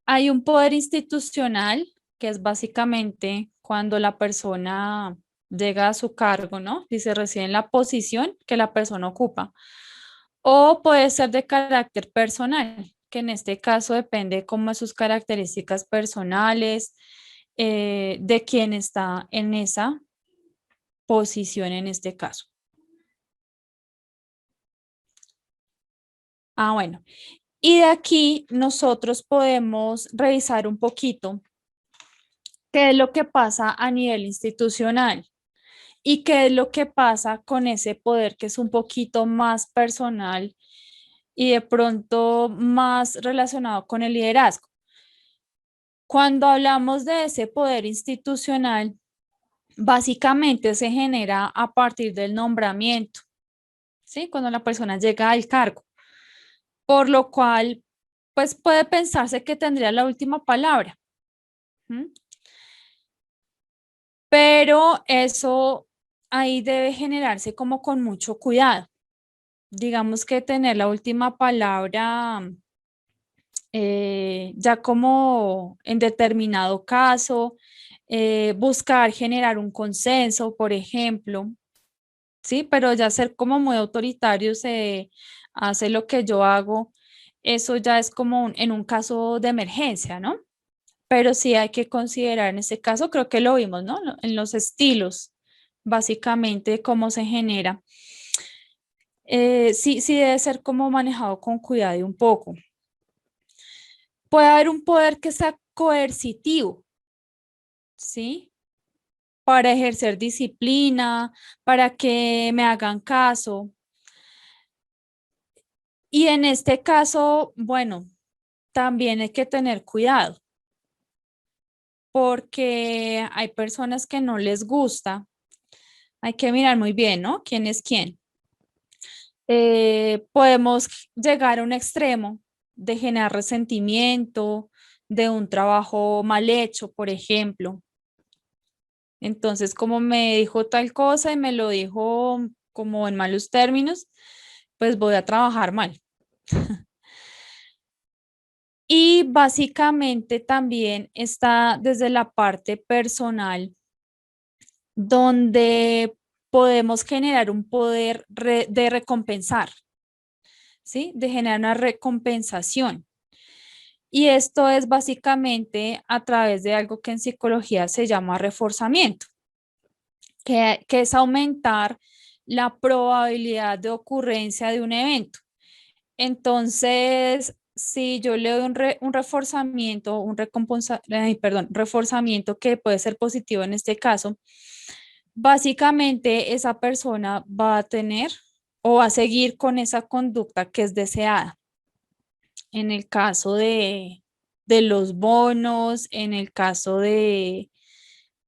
Hay un poder institucional, que es básicamente cuando la persona llega a su cargo, ¿no? Y se reside en la posición que la persona ocupa. O puede ser de carácter personal, que en este caso depende como de sus características personales, de quién está en esa posición en este caso. Ah, bueno. Y de aquí nosotros podemos revisar un poquito qué es lo que pasa a nivel institucional y qué es lo que pasa con ese poder que es un poquito más personal y de pronto más relacionado con el liderazgo. Cuando hablamos de ese poder institucional, básicamente se genera a partir del nombramiento, ¿sí? Cuando la persona llega al cargo, por lo cual, pues puede pensarse que tendría la última palabra. ¿M? Pero eso ahí debe generarse como con mucho cuidado. Digamos que tener la última palabra ya como en determinado caso, buscar generar un consenso, por ejemplo, ¿sí? Pero ya ser como muy autoritario, se hace lo que yo hago, eso ya es como en un caso de emergencia, ¿no? Pero sí hay que considerar en este caso, creo que lo vimos, ¿no? En los estilos, básicamente, cómo se genera. Sí, sí debe ser como manejado con cuidado y un poco. Puede haber un poder que sea coercitivo, ¿sí? Para ejercer disciplina, para que me hagan caso. Y en este caso, bueno, también hay que tener cuidado, porque hay personas que no les gusta. Hay que mirar muy bien, ¿no? ¿Quién es quién? Podemos llegar a un extremo de generar resentimiento de un trabajo mal hecho, por ejemplo. Entonces, como me dijo tal cosa y me lo dijo como en malos términos, pues voy a trabajar mal. Y básicamente también está desde la parte personal, donde podemos generar un poder de recompensar, ¿sí? De generar una recompensación. Y esto es básicamente a través de algo que en psicología se llama reforzamiento, que es aumentar la probabilidad de ocurrencia de un evento. Entonces, si yo le doy un reforzamiento, reforzamiento que puede ser positivo en este caso, básicamente esa persona va a tener o va a seguir con esa conducta que es deseada. En el caso de los bonos, en el caso de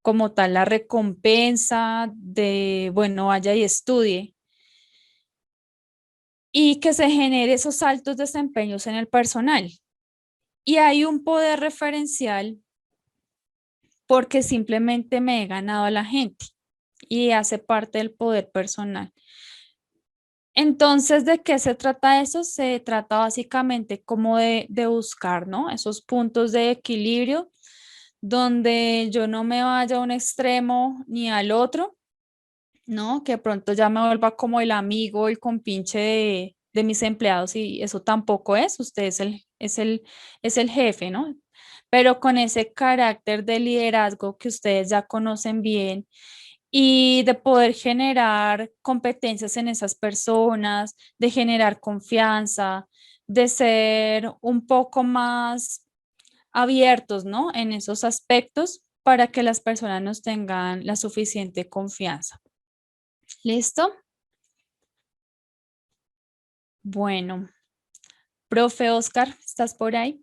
como tal la recompensa de, bueno, vaya y estudie y que se genere esos altos desempeños en el personal. Y hay un poder referencial porque simplemente me he ganado a la gente y hace parte del poder personal. Entonces, ¿de qué se trata eso? Se trata básicamente como de buscar, ¿no? Esos puntos de equilibrio donde yo no me vaya a un extremo ni al otro, ¿no? Que pronto ya me vuelva como el amigo, el compinche de mis empleados y eso tampoco es. Usted es el jefe, ¿no? pero con ese carácter de liderazgo que ustedes ya conocen bien y de poder generar competencias en esas personas, de generar confianza, de ser un poco más abiertos, ¿no? En esos aspectos para que las personas nos tengan la suficiente confianza. ¿Listo? Bueno, profe Oscar, ¿estás por ahí?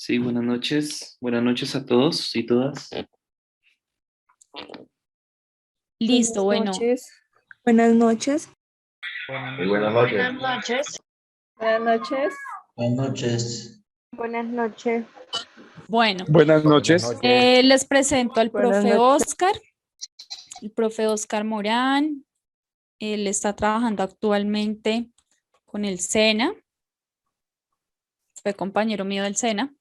Sí, buenas noches. Buenas noches a todos y todas. Listo, bueno. Buenas noches. Muy buenas noches. Buenas noches. Buenas noches. Buenas noches. Buenas noches. Bueno, Buenas noches. les presento al Buenas profe noches. Oscar, el profe Oscar Morán. Él está trabajando actualmente con el SENA. Fue compañero mío del SENA.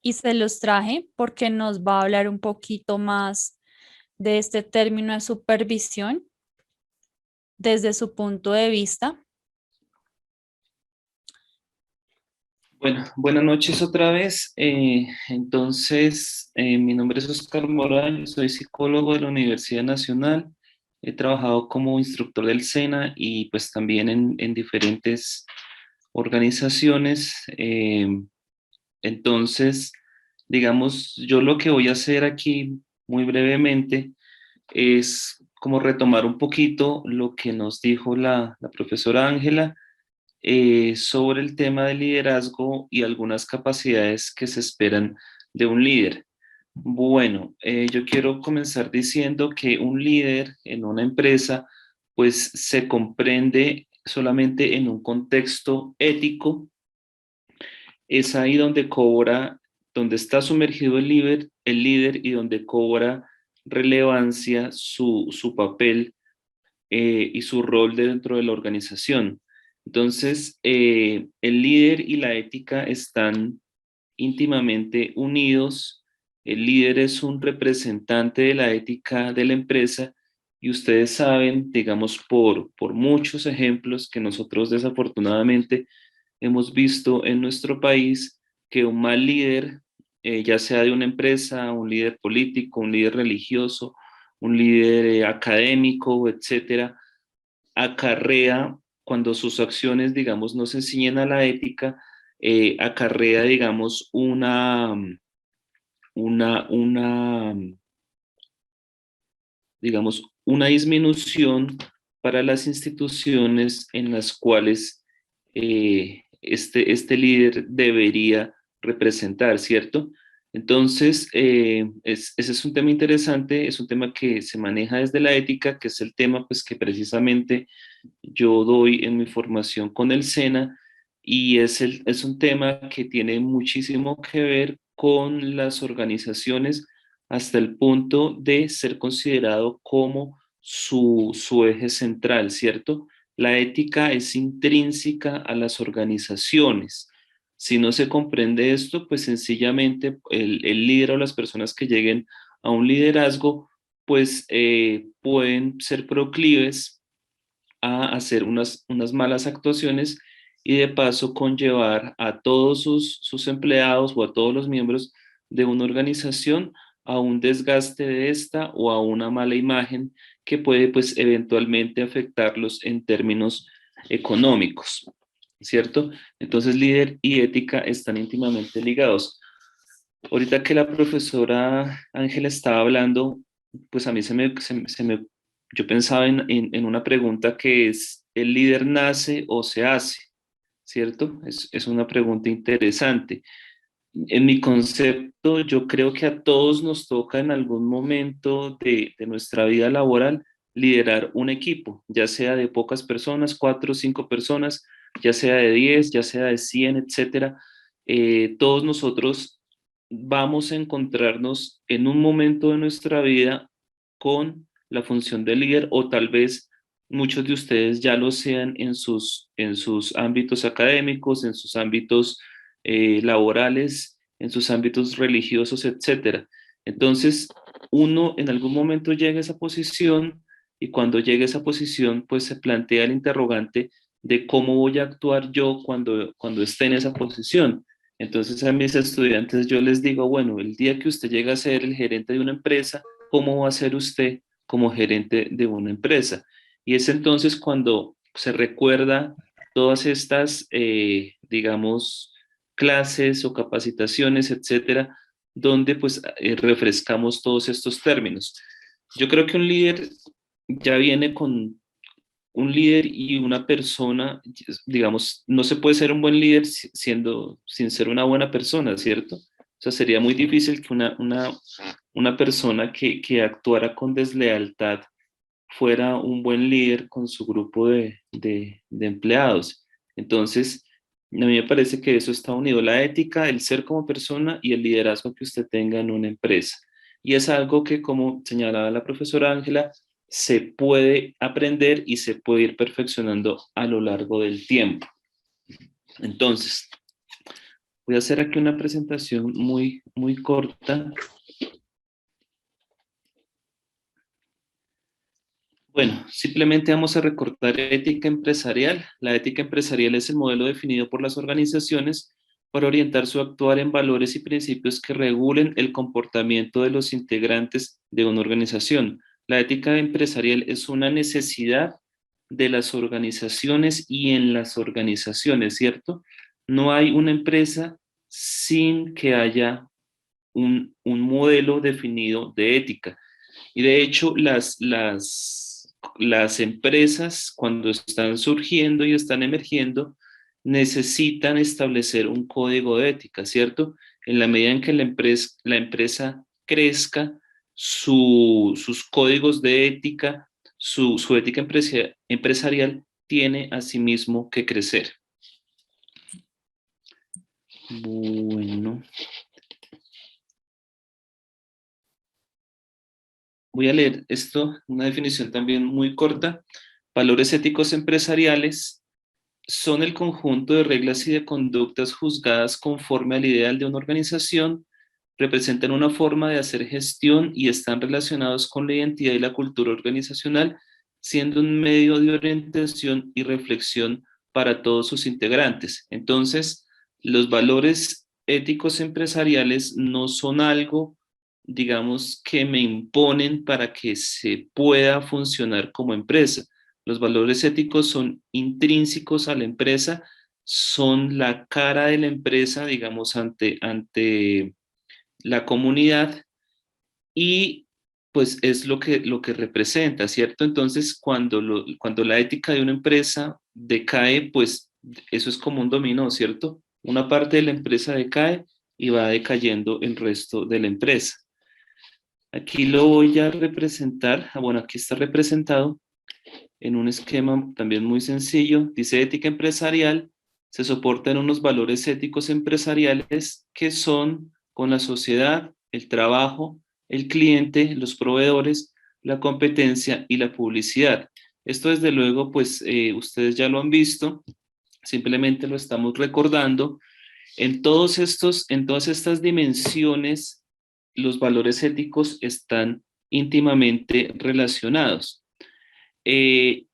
Y se los traje porque nos va a hablar un poquito más de este término de supervisión desde su punto de vista. Bueno, buenas noches otra vez. Mi nombre es Oscar Morán, soy psicólogo de la Universidad Nacional. He trabajado como instructor del SENA y pues también en diferentes organizaciones. Entonces, digamos, yo lo que voy a hacer aquí muy brevemente es como retomar un poquito lo que nos dijo la profesora Ángela sobre el tema del liderazgo y algunas capacidades que se esperan de un líder. Bueno, yo quiero comenzar diciendo que un líder en una empresa pues se comprende solamente en un contexto ético. Es ahí donde está sumergido el líder y donde cobra relevancia su papel y su rol dentro de la organización. Entonces, el líder y la ética están íntimamente unidos. El líder es un representante de la ética de la empresa y ustedes saben, digamos, por muchos ejemplos que nosotros desafortunadamente hemos visto en nuestro país, que un mal líder, ya sea de una empresa, un líder político, un líder religioso, un líder académico, etcétera, acarrea, cuando sus acciones, digamos, no se ciñen a la ética, acarrea, digamos, una, digamos, una disminución para las instituciones en las cuales este líder debería representar, ¿cierto? Entonces, ese es un tema interesante, es un tema que se maneja desde la ética, que es el tema pues, que precisamente yo doy en mi formación con el SENA, y es un tema que tiene muchísimo que ver con las organizaciones hasta el punto de ser considerado como su eje central, ¿cierto? La ética es intrínseca a las organizaciones. Si no se comprende esto, pues sencillamente el líder o las personas que lleguen a un liderazgo, pues pueden ser proclives a hacer unas malas actuaciones y de paso conllevar a todos sus empleados o a todos los miembros de una organización a un desgaste de esta o a una mala imagen que puede pues eventualmente afectarlos en términos económicos, ¿cierto? Entonces líder y ética están íntimamente ligados. Ahorita que la profesora Ángela estaba hablando, pues a mí yo pensaba en una pregunta que es, ¿el líder nace o se hace? ¿Cierto? Es una pregunta interesante. En mi concepto, yo creo que a todos nos toca en algún momento de nuestra vida laboral liderar un equipo, ya sea de pocas personas, 4 o 5 personas, ya sea de 10, ya sea de 100, etcétera. Todos nosotros vamos a encontrarnos en un momento de nuestra vida con la función de líder, o tal vez muchos de ustedes ya lo sean en sus ámbitos académicos, en sus ámbitos laborales, en sus ámbitos religiosos, etcétera. Entonces, uno en algún momento llega a esa posición y cuando llega a esa posición, pues se plantea el interrogante de cómo voy a actuar yo cuando esté en esa posición. Entonces a mis estudiantes yo les digo, bueno, el día que usted llega a ser el gerente de una empresa, ¿cómo va a ser usted como gerente de una empresa? Y es entonces cuando se recuerda todas estas, digamos, clases o capacitaciones, etcétera, donde pues refrescamos todos estos términos. Yo creo que un líder ya viene con un líder y una persona, digamos, no se puede ser un buen líder sin ser una buena persona, ¿cierto? O sea, sería muy difícil que una persona que actuara con deslealtad fuera un buen líder con su grupo de empleados. Entonces, a mí me parece que eso está unido, la ética, el ser como persona y el liderazgo que usted tenga en una empresa. Y es algo que, como señalaba la profesora Ángela, se puede aprender y se puede ir perfeccionando a lo largo del tiempo. Entonces, voy a hacer aquí una presentación muy corta. Bueno, simplemente vamos a recordar ética empresarial. La ética empresarial es el modelo definido por las organizaciones para orientar su actuar en valores y principios que regulen el comportamiento de los integrantes de una organización. La ética empresarial es una necesidad de las organizaciones y en las organizaciones, ¿cierto? No hay una empresa sin que haya un modelo definido de ética. Y de hecho, las empresas, cuando están surgiendo y están emergiendo, necesitan establecer un código de ética, ¿cierto? En la medida en que la empresa crezca, sus códigos de ética, su ética empresarial tiene asimismo que crecer. Bueno. Voy a leer esto, una definición también muy corta. Valores éticos empresariales son el conjunto de reglas y de conductas juzgadas conforme al ideal de una organización, representan una forma de hacer gestión y están relacionados con la identidad y la cultura organizacional, siendo un medio de orientación y reflexión para todos sus integrantes. Entonces, los valores éticos empresariales no son algo, digamos, que me imponen para que se pueda funcionar como empresa. Los valores éticos son intrínsecos a la empresa, son la cara de la empresa, digamos, ante la comunidad y pues es lo que representa, ¿cierto? Entonces, cuando la ética de una empresa decae, pues eso es como un dominó, ¿cierto? Una parte de la empresa decae y va decayendo el resto de la empresa. Aquí lo voy a representar, bueno, aquí está representado en un esquema también muy sencillo. Dice ética empresarial, se soporta en unos valores éticos empresariales que son con la sociedad, el trabajo, el cliente, los proveedores, la competencia y la publicidad. Esto desde luego, pues ustedes ya lo han visto, simplemente lo estamos recordando. En todas estas dimensiones, los valores éticos están íntimamente relacionados. Y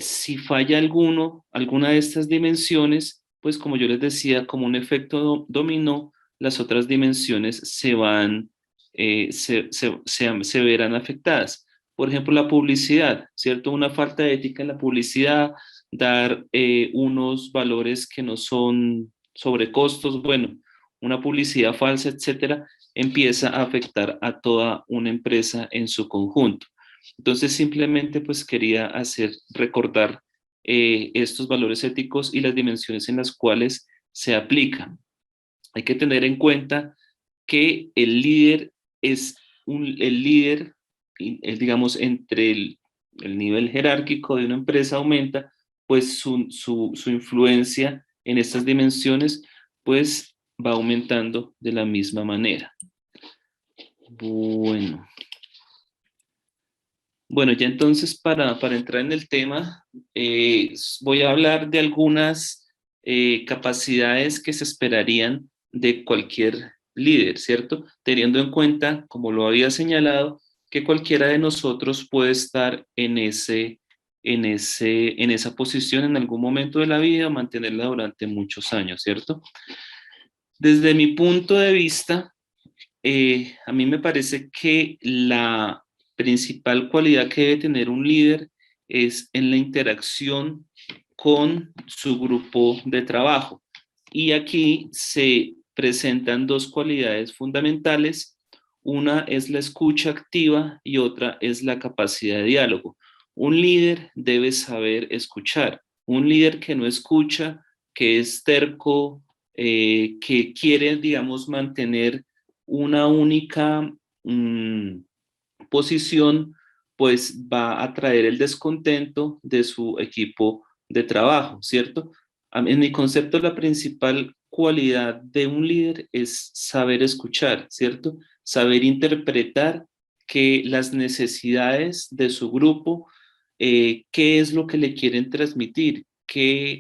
si falla alguna de estas dimensiones, pues como yo les decía, como un efecto dominó, las otras dimensiones se verán afectadas. Por ejemplo, la publicidad, ¿cierto? Una falta de ética en la publicidad, dar unos valores que no son sobrecostos, bueno, una publicidad falsa, etcétera, empieza a afectar a toda una empresa en su conjunto. Entonces, simplemente pues quería recordar estos valores éticos y las dimensiones en las cuales se aplican. Hay que tener en cuenta que el líder el líder, digamos, entre el nivel jerárquico de una empresa aumenta, pues su influencia en estas dimensiones pues va aumentando de la misma manera. Bueno, ya entonces para entrar en el tema, voy a hablar de algunas capacidades que se esperarían de cualquier líder, ¿cierto? Teniendo en cuenta, como lo había señalado, que cualquiera de nosotros puede estar en ese en esa posición en algún momento de la vida, mantenerla durante muchos años, ¿cierto? Desde mi punto de vista, a mí me parece que la principal cualidad que debe tener un líder es en la interacción con su grupo de trabajo. Y aquí se presentan dos cualidades fundamentales. Una es la escucha activa y otra es la capacidad de diálogo. Un líder debe saber escuchar. Un líder que no escucha, que es terco, que quiere, digamos, mantener una única posición, pues va a traer el descontento de su equipo de trabajo, ¿cierto? En mi concepto, la principal cualidad de un líder es saber escuchar, ¿cierto? Saber interpretar que las necesidades de su grupo, qué es lo que le quieren transmitir,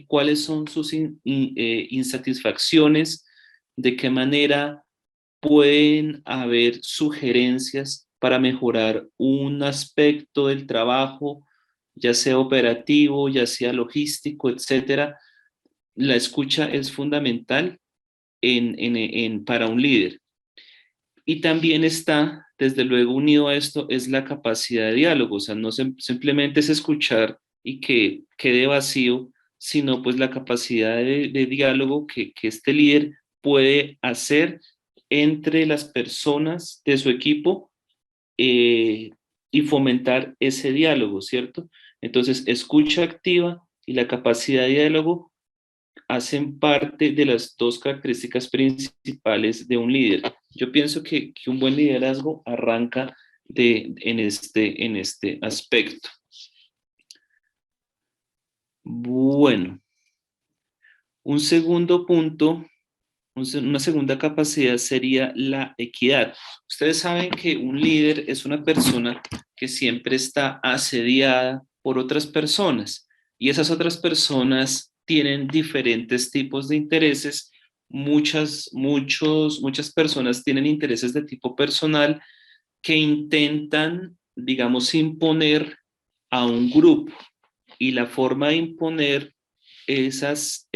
cuáles son sus insatisfacciones, de qué manera pueden haber sugerencias para mejorar un aspecto del trabajo, ya sea operativo, ya sea logístico, etcétera. La escucha es fundamental para un líder. Y también está, desde luego, unido a esto, es la capacidad de diálogo. O sea, no simplemente es escuchar y que quede vacío, sino pues la capacidad de diálogo que este líder puede hacer entre las personas de su equipo, y fomentar ese diálogo, ¿cierto? Entonces, escucha activa y la capacidad de diálogo hacen parte de las dos características principales de un líder. Yo pienso que un buen liderazgo arranca en este aspecto. Bueno, un segundo punto, una segunda capacidad sería la equidad. Ustedes saben que un líder es una persona que siempre está asediada por otras personas y esas otras personas tienen diferentes tipos de intereses. Muchas personas tienen intereses de tipo personal que intentan, digamos, imponer a un grupo, y la forma de imponer esas,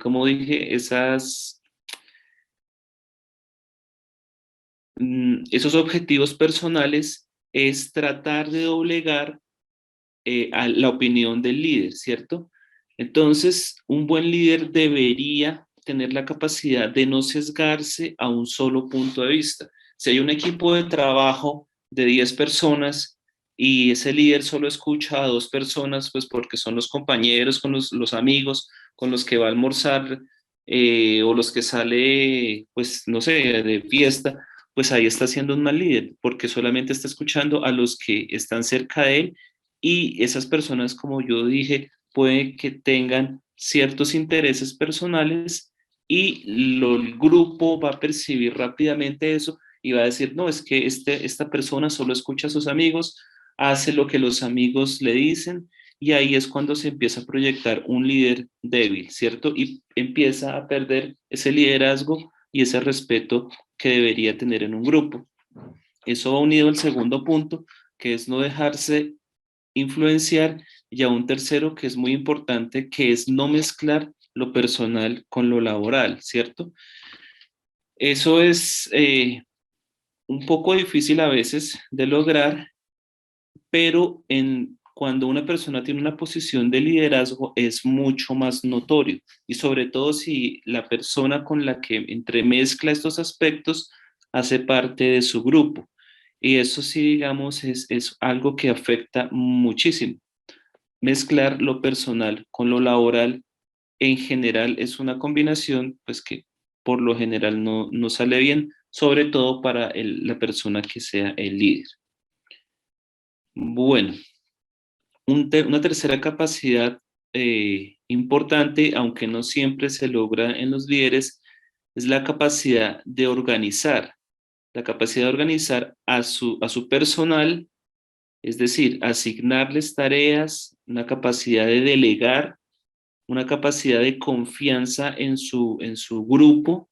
como dije, esos objetivos personales es tratar de doblegar a la opinión del líder, ¿cierto? Entonces, un buen líder debería tener la capacidad de no sesgarse a un solo punto de vista. Si hay un equipo de trabajo de 10 personas y ese líder solo escucha a 2 personas, pues porque son los compañeros, con los amigos con los que va a almorzar, o los que sale, pues no sé, de fiesta, pues ahí está siendo un mal líder, porque solamente está escuchando a los que están cerca de él, y esas personas, como yo dije, puede que tengan ciertos intereses personales, y el grupo va a percibir rápidamente eso y va a decir, no, es que esta persona solo escucha a sus amigos, hace lo que los amigos le dicen, y ahí es cuando se empieza a proyectar un líder débil, ¿cierto? Y empieza a perder ese liderazgo y ese respeto que debería tener en un grupo. Eso va unido al segundo punto, que es no dejarse influenciar, y a un tercero que es muy importante, que es no mezclar lo personal con lo laboral, ¿cierto? Eso es un poco difícil a veces de lograr, pero cuando una persona tiene una posición de liderazgo es mucho más notorio, y sobre todo si la persona con la que entremezcla estos aspectos hace parte de su grupo. Y eso sí, digamos, es algo que afecta muchísimo. Mezclar lo personal con lo laboral en general es una combinación pues que por lo general no sale bien, sobre todo para la persona que sea el líder. Bueno, una tercera capacidad importante, aunque no siempre se logra en los líderes, es la capacidad de organizar. La capacidad de organizar a su personal, es decir, asignarles tareas, una capacidad de delegar, una capacidad de confianza en su grupo,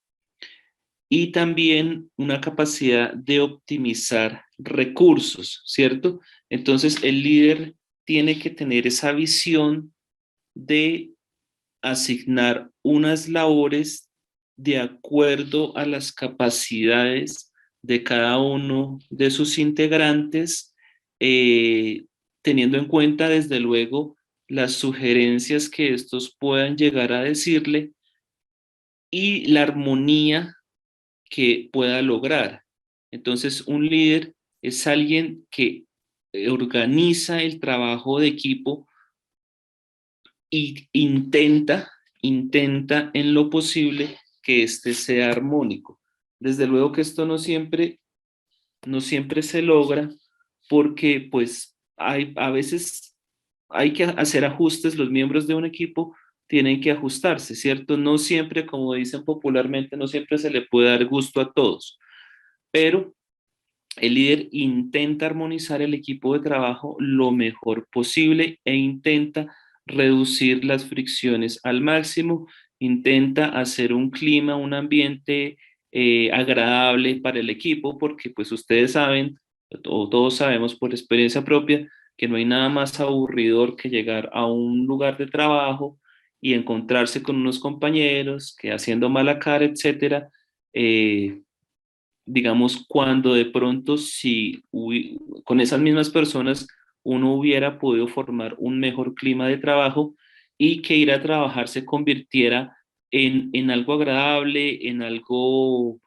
y también una capacidad de optimizar recursos, ¿cierto? Entonces el líder tiene que tener esa visión de asignar unas labores de acuerdo a las capacidades de cada uno de sus integrantes, teniendo en cuenta desde luego las sugerencias que estos puedan llegar a decirle y la armonía que pueda lograr. Entonces, un líder es alguien que organiza el trabajo de equipo y intenta en lo posible que éste sea armónico. Desde luego que esto no siempre se logra porque pues a veces hay que hacer ajustes, los miembros de un equipo tienen que ajustarse, ¿cierto? No siempre, como dicen popularmente, no siempre se le puede dar gusto a todos, pero el líder intenta armonizar el equipo de trabajo lo mejor posible e intenta reducir las fricciones al máximo, intenta hacer un clima, un ambiente agradable para el equipo, porque pues ustedes saben, o todos sabemos por experiencia propia, que no hay nada más aburridor que llegar a un lugar de trabajo y encontrarse con unos compañeros que haciendo mala cara, etcétera, digamos, cuando de pronto si con esas mismas personas uno hubiera podido formar un mejor clima de trabajo y que ir a trabajar se convirtiera en algo agradable, en algo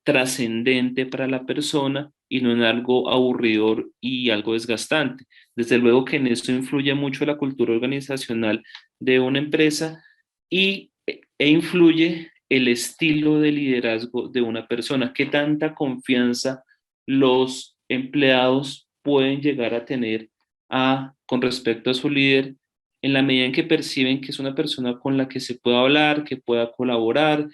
trascendente para la persona y no en algo aburridor y algo desgastante. Desde luego que en eso influye mucho la cultura organizacional de una empresa e influye el estilo de liderazgo de una persona, qué tanta confianza los empleados pueden llegar a tener con respecto a su líder en la medida en que perciben que es una persona con la que se pueda hablar, que pueda colaborar,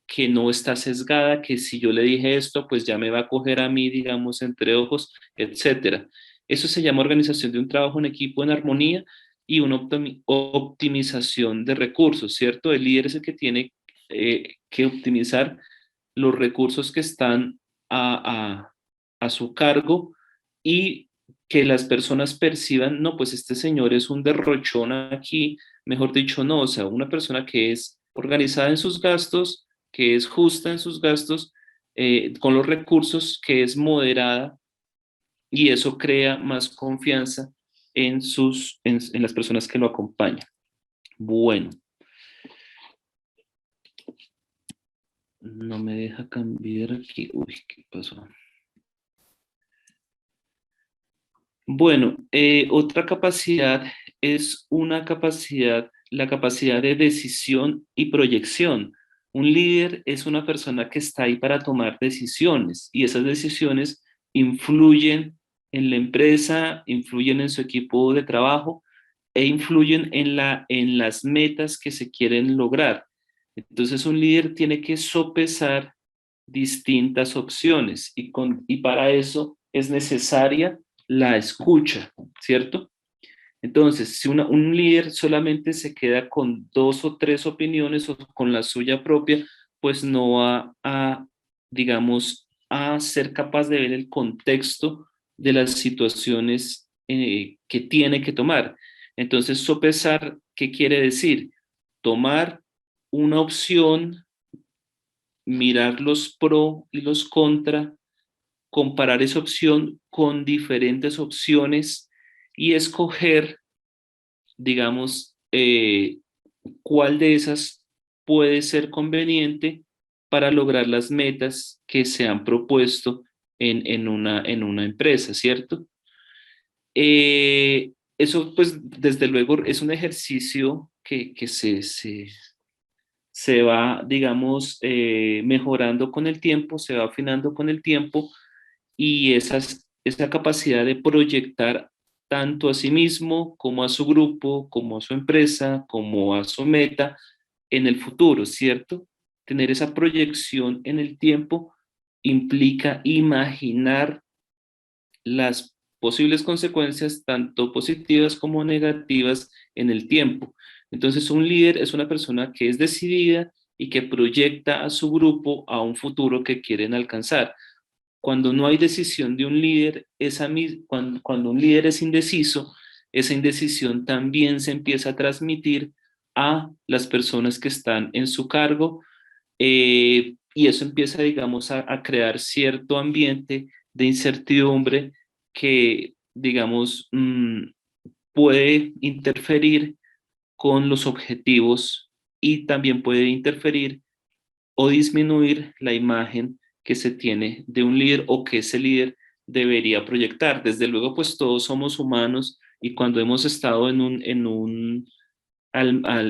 que no está sesgada, que si yo le dije esto, pues ya me va a coger a mí, digamos, entre ojos, etcétera. Eso se llama organización de un trabajo en equipo en armonía y una optimización de recursos, ¿cierto? El líder es el que tiene que optimizar los recursos que están a su cargo y que las personas perciban, no, pues este señor es un derrochón aquí, mejor dicho, no, o sea, una persona que es organizada en sus gastos, que es justa en sus gastos, con los recursos, que es moderada y eso crea más confianza en las personas que lo acompañan. Bueno. No me deja cambiar aquí. Uy, ¿qué pasó? Bueno, otra capacidad es la capacidad de decisión y proyección. Un líder es una persona que está ahí para tomar decisiones y esas decisiones influyen en la empresa, influyen en su equipo de trabajo e influyen en las metas que se quieren lograr. Entonces un líder tiene que sopesar distintas opciones y para eso es necesaria la escucha, ¿cierto? Entonces, si un líder solamente se queda con 2 o 3 opiniones o con la suya propia, pues no va digamos, a ser capaz de ver el contexto de las situaciones que tiene que tomar. Entonces, sopesar, ¿qué quiere decir? Tomar una opción, mirar los pro y los contra, comparar esa opción con diferentes opciones y escoger, digamos, cuál de esas puede ser conveniente para lograr las metas que se han propuesto en una empresa, ¿cierto? Eso, pues, desde luego es un ejercicio que se va, digamos, mejorando con el tiempo, se va afinando con el tiempo y esa capacidad de proyectar tanto a sí mismo como a su grupo, como a su empresa, como a su meta en el futuro, ¿cierto? Tener esa proyección en el tiempo implica imaginar las posibles consecuencias, tanto positivas como negativas, en el tiempo. Entonces, un líder es una persona que es decidida y que proyecta a su grupo a un futuro que quieren alcanzar. cuando no hay decisión de un líder, cuando un líder es indeciso, esa indecisión también se empieza a transmitir a las personas que están en su cargo, y eso empieza, digamos, a crear cierto ambiente de incertidumbre que, digamos, puede interferir con los objetivos y también puede interferir o disminuir la imagen que se tiene de un líder o que ese líder debería proyectar. Desde luego, pues todos somos humanos y cuando hemos estado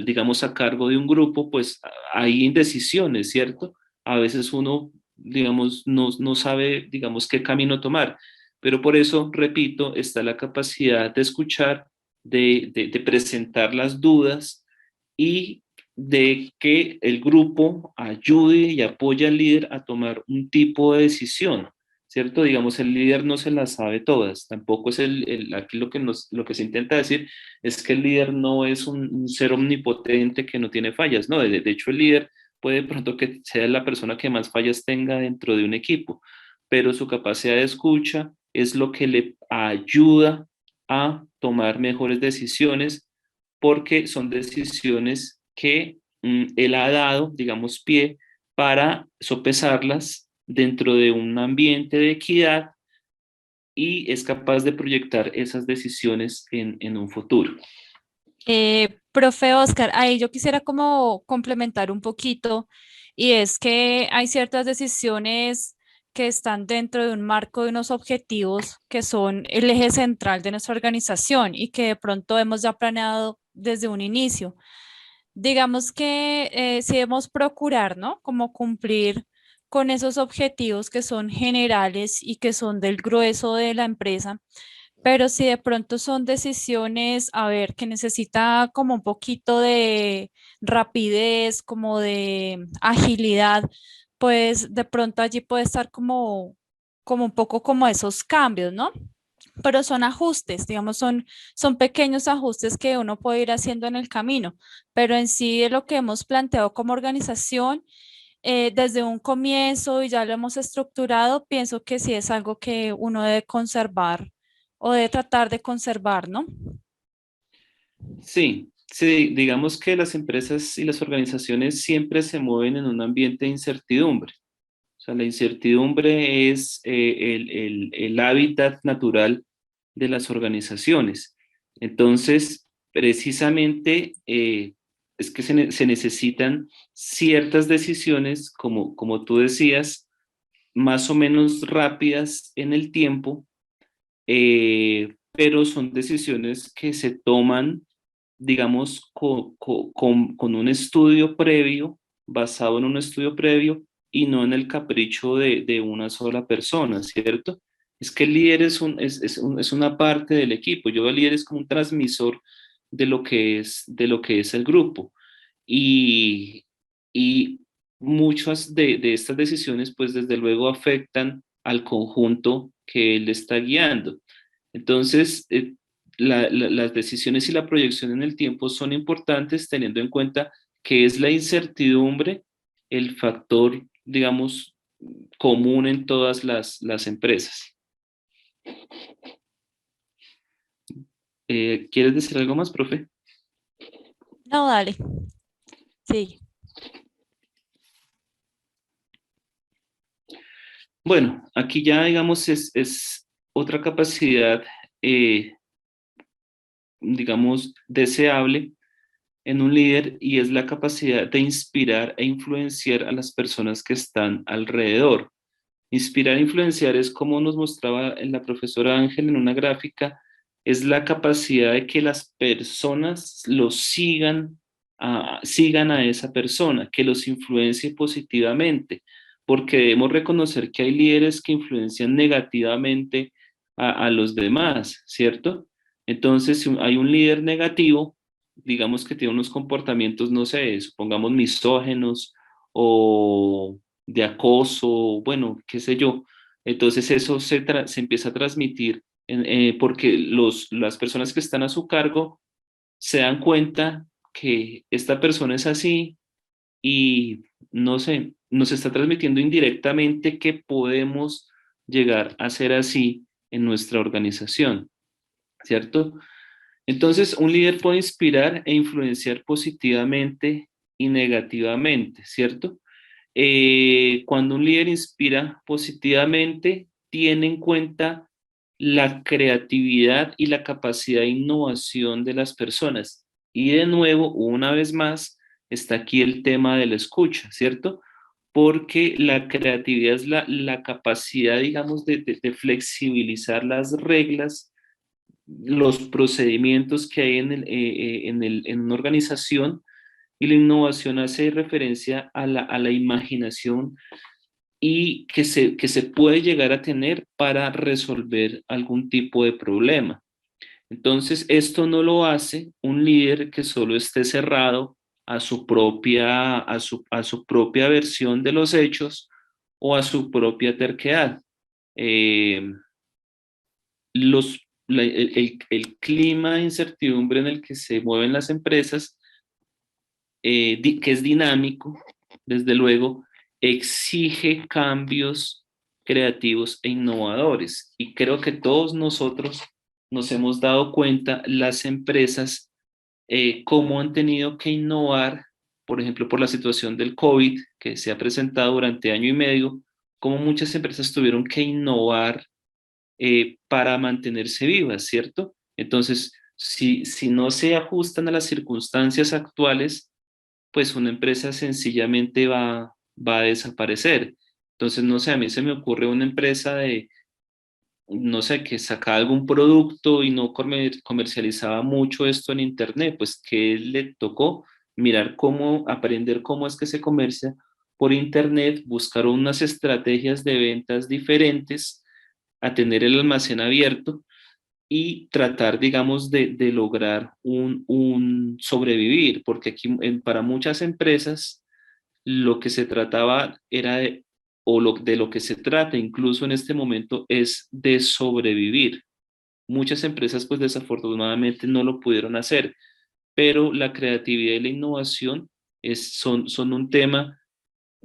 digamos, a cargo de un grupo, pues hay indecisiones, ¿cierto? A veces uno, digamos, no sabe, digamos, qué camino tomar. Pero por eso, repito, está la capacidad de escuchar, de presentar las dudas y de que el grupo ayude y apoye al líder a tomar un tipo de decisión, ¿cierto? Digamos, el líder no se las sabe todas, tampoco es aquí lo que se intenta decir es que el líder no es un ser omnipotente que no tiene fallas, no, de hecho el líder puede de pronto que sea la persona que más fallas tenga dentro de un equipo, pero su capacidad de escucha es lo que le ayuda a tomar mejores decisiones porque son decisiones que él ha dado, digamos, pie para sopesarlas dentro de un ambiente de equidad y es capaz de proyectar esas decisiones en un futuro. Profe Oscar, ahí yo quisiera como complementar un poquito y es que hay ciertas decisiones que están dentro de un marco de unos objetivos que son el eje central de nuestra organización y que de pronto hemos ya planeado desde un inicio. Digamos que si debemos procurar, ¿no? Como cumplir con esos objetivos que son generales y que son del grueso de la empresa, pero si de pronto son decisiones, a ver, que necesita como un poquito de rapidez, como de agilidad, pues de pronto allí puede estar como un poco como esos cambios, ¿no? Pero son ajustes, digamos, son pequeños ajustes que uno puede ir haciendo en el camino, pero en sí es lo que hemos planteado como organización desde un comienzo y ya lo hemos estructurado, pienso que sí es algo que uno debe conservar o debe tratar de conservar, ¿no? Sí, sí, digamos que las empresas y las organizaciones siempre se mueven en un ambiente de incertidumbre. O sea, la incertidumbre es el hábitat natural de las organizaciones. Entonces, precisamente es que se necesitan ciertas decisiones, como tú decías, más o menos rápidas en el tiempo, pero son decisiones que se toman, digamos, con un estudio previo, basado en un estudio previo y no en el capricho de una sola persona, ¿cierto? Es que el líder es una parte del equipo. Yo veo al líder es como un transmisor de lo que es el grupo. Y, y muchas de estas decisiones, pues desde luego afectan al conjunto que él está guiando. Entonces, las decisiones y la proyección en el tiempo son importantes teniendo en cuenta que es la incertidumbre el factor, digamos, común en todas las empresas. ¿Quieres decir algo más, profe? No, dale. Sí. Bueno, aquí ya, digamos, es otra capacidad, digamos, deseable en un líder y es la capacidad de inspirar e influenciar a las personas que están alrededor. Inspirar e influenciar es como nos mostraba en la profesora Ángel en una gráfica, es la capacidad de que las personas los sigan a esa persona, que los influencie positivamente, porque debemos reconocer que hay líderes que influencian negativamente a los demás, ¿cierto? Entonces, si hay un líder negativo, digamos que tiene unos comportamientos, no sé, supongamos misógenos o de acoso, bueno, qué sé yo. Entonces eso se empieza a transmitir porque las personas que están a su cargo se dan cuenta que esta persona es así y no sé, nos está transmitiendo indirectamente que podemos llegar a ser así en nuestra organización, ¿cierto? Entonces, un líder puede inspirar e influenciar positivamente y negativamente, ¿cierto? Cuando un líder inspira positivamente, tiene en cuenta la creatividad y la capacidad de innovación de las personas. Y de nuevo, una vez más, está aquí el tema de la escucha, ¿cierto? Porque la creatividad es la capacidad, digamos, de flexibilizar las reglas, los procedimientos que hay en una organización, y la innovación hace referencia a la imaginación y que se puede llegar a tener para resolver algún tipo de problema. Entonces, esto no lo hace un líder que solo esté cerrado a su propia versión de los hechos o a su propia terquedad. Eh, el clima de incertidumbre en el que se mueven las empresas, que es dinámico, desde luego, exige cambios creativos e innovadores. Y creo que todos nosotros nos hemos dado cuenta, las empresas, cómo han tenido que innovar, por ejemplo, por la situación del COVID que se ha presentado durante año y medio, cómo muchas empresas tuvieron que innovar para mantenerse vivas, ¿cierto? Entonces, si no se ajustan a las circunstancias actuales, pues una empresa sencillamente va a desaparecer. Entonces, no sé, a mí se me ocurre una empresa no sé, que sacaba algún producto y no comercializaba mucho esto en Internet, pues que le tocó mirar cómo, aprender cómo es que se comercia por Internet, buscar unas estrategias de ventas diferentes, a tener el almacén abierto y tratar, digamos, de lograr un sobrevivir, porque aquí para muchas empresas lo que se trataba era de lo que se trata incluso en este momento es de sobrevivir. Muchas empresas pues desafortunadamente no lo pudieron hacer, pero la creatividad y la innovación son un tema,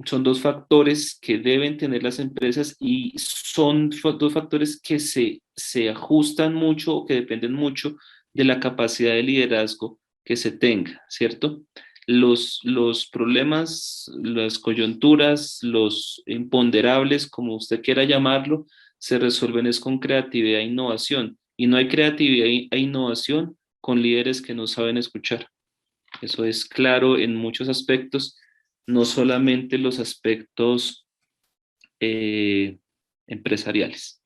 son dos factores que deben tener las empresas y son dos factores que se ajustan mucho o que dependen mucho de la capacidad de liderazgo que se tenga, ¿cierto? Los problemas, las coyunturas, los imponderables, como usted quiera llamarlo, se resuelven es con creatividad e innovación. Y no hay creatividad e innovación con líderes que no saben escuchar. Eso es claro en muchos aspectos, no solamente los aspectos empresariales.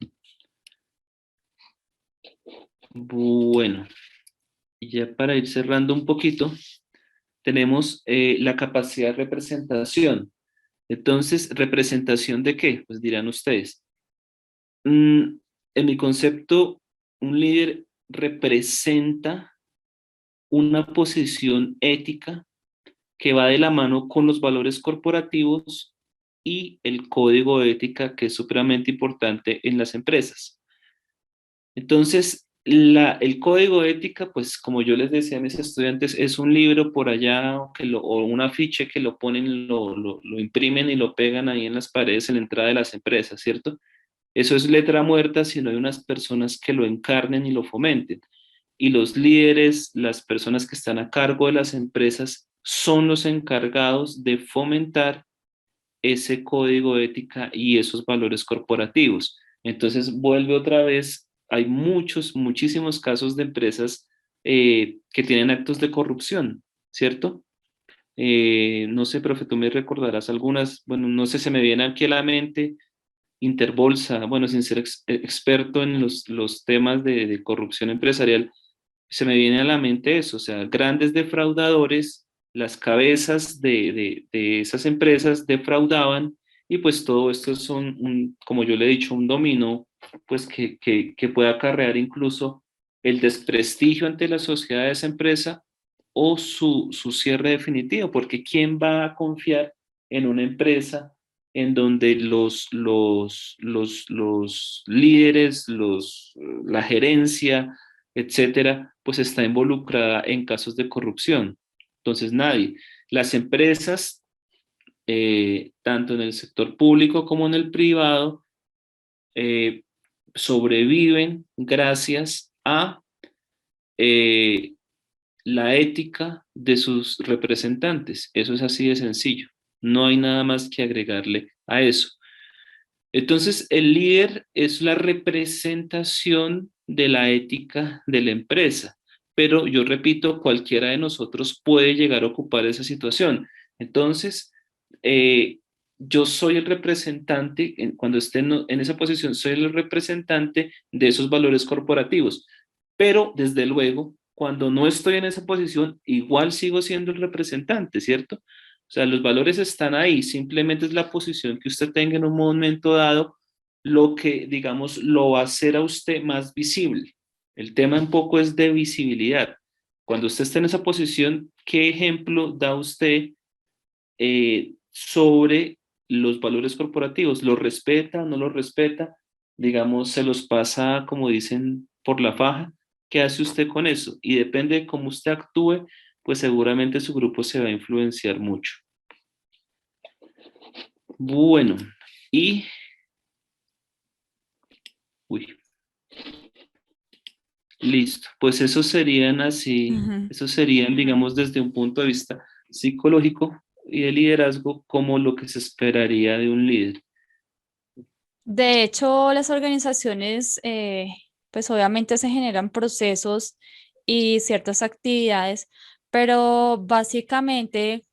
Bueno, y ya para ir cerrando un poquito, tenemos la capacidad de representación. Entonces, ¿representación de qué? Pues dirán ustedes. En mi concepto, un líder representa una posición ética que va de la mano con los valores corporativos y el código de ética, que es supremamente importante en las empresas. Entonces, el código de ética, pues como yo les decía a mis estudiantes, es un libro por allá o un afiche que lo ponen, lo imprimen y lo pegan ahí en las paredes en la entrada de las empresas, ¿cierto? Eso es letra muerta si no hay unas personas que lo encarnen y lo fomenten. Y los líderes, las personas que están a cargo de las empresas, son los encargados de fomentar ese código de ética y esos valores corporativos. Entonces vuelve otra vez, hay muchísimos casos de empresas que tienen actos de corrupción, ¿cierto? No sé, profe, tú me recordarás algunas, bueno, no sé, se me viene aquí a la mente Interbolsa, bueno, sin ser experto en los temas de corrupción empresarial, se me viene a la mente eso, o sea, grandes defraudadores, las cabezas de esas empresas defraudaban y pues todo esto es como yo le he dicho, un dominó, pues que puede acarrear incluso el desprestigio ante la sociedad de esa empresa o su cierre definitivo, porque ¿quién va a confiar en una empresa en donde los líderes, la gerencia, etcétera, pues está involucrada en casos de corrupción? Entonces, nadie. Las empresas, tanto en el sector público como en el privado, sobreviven gracias a la ética de sus representantes. Eso es así de sencillo. No hay nada más que agregarle a eso. Entonces, el líder es la representación de la ética de la empresa, pero yo repito, cualquiera de nosotros puede llegar a ocupar esa situación. Entonces, yo soy el representante, cuando esté en esa posición, soy el representante de esos valores corporativos, pero desde luego, cuando no estoy en esa posición, igual sigo siendo el representante, ¿cierto? O sea, los valores están ahí, simplemente es la posición que usted tenga en un momento dado lo que, digamos, lo va a hacer a usted más visible. El tema un poco es de visibilidad. Cuando usted está en esa posición, ¿qué ejemplo da usted sobre los valores corporativos? ¿Los respeta, no los respeta? Digamos, se los pasa, como dicen, por la faja. ¿Qué hace usted con eso? Y depende de cómo usted actúe, pues seguramente su grupo se va a influenciar mucho. Bueno, y... Listo, pues esos serían así, esos serían, digamos, desde un punto de vista psicológico y de liderazgo, como lo que se esperaría de un líder. De hecho, las organizaciones, pues obviamente se generan procesos y ciertas actividades, pero básicamente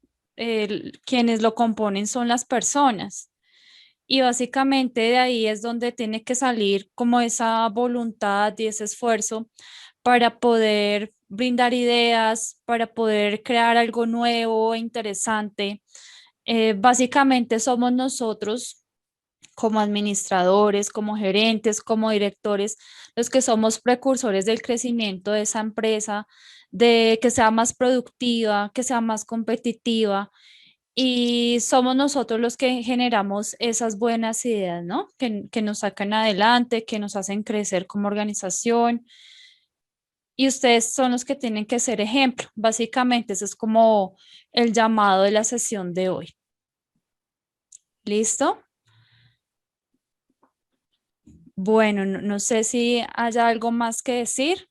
quienes lo componen son las personas. Y básicamente de ahí es donde tiene que salir como esa voluntad y ese esfuerzo para poder brindar ideas, para poder crear algo nuevo e interesante. Básicamente somos nosotros como administradores, como gerentes, como directores, los que somos precursores del crecimiento de esa empresa, de que sea más productiva, que sea más competitiva. Y somos nosotros los que generamos esas buenas ideas, ¿no? Que nos sacan adelante, que nos hacen crecer como organización. Y ustedes son los que tienen que ser ejemplo. Básicamente, ese es como el llamado de la sesión de hoy. ¿Listo? Bueno, no sé si haya algo más que decir.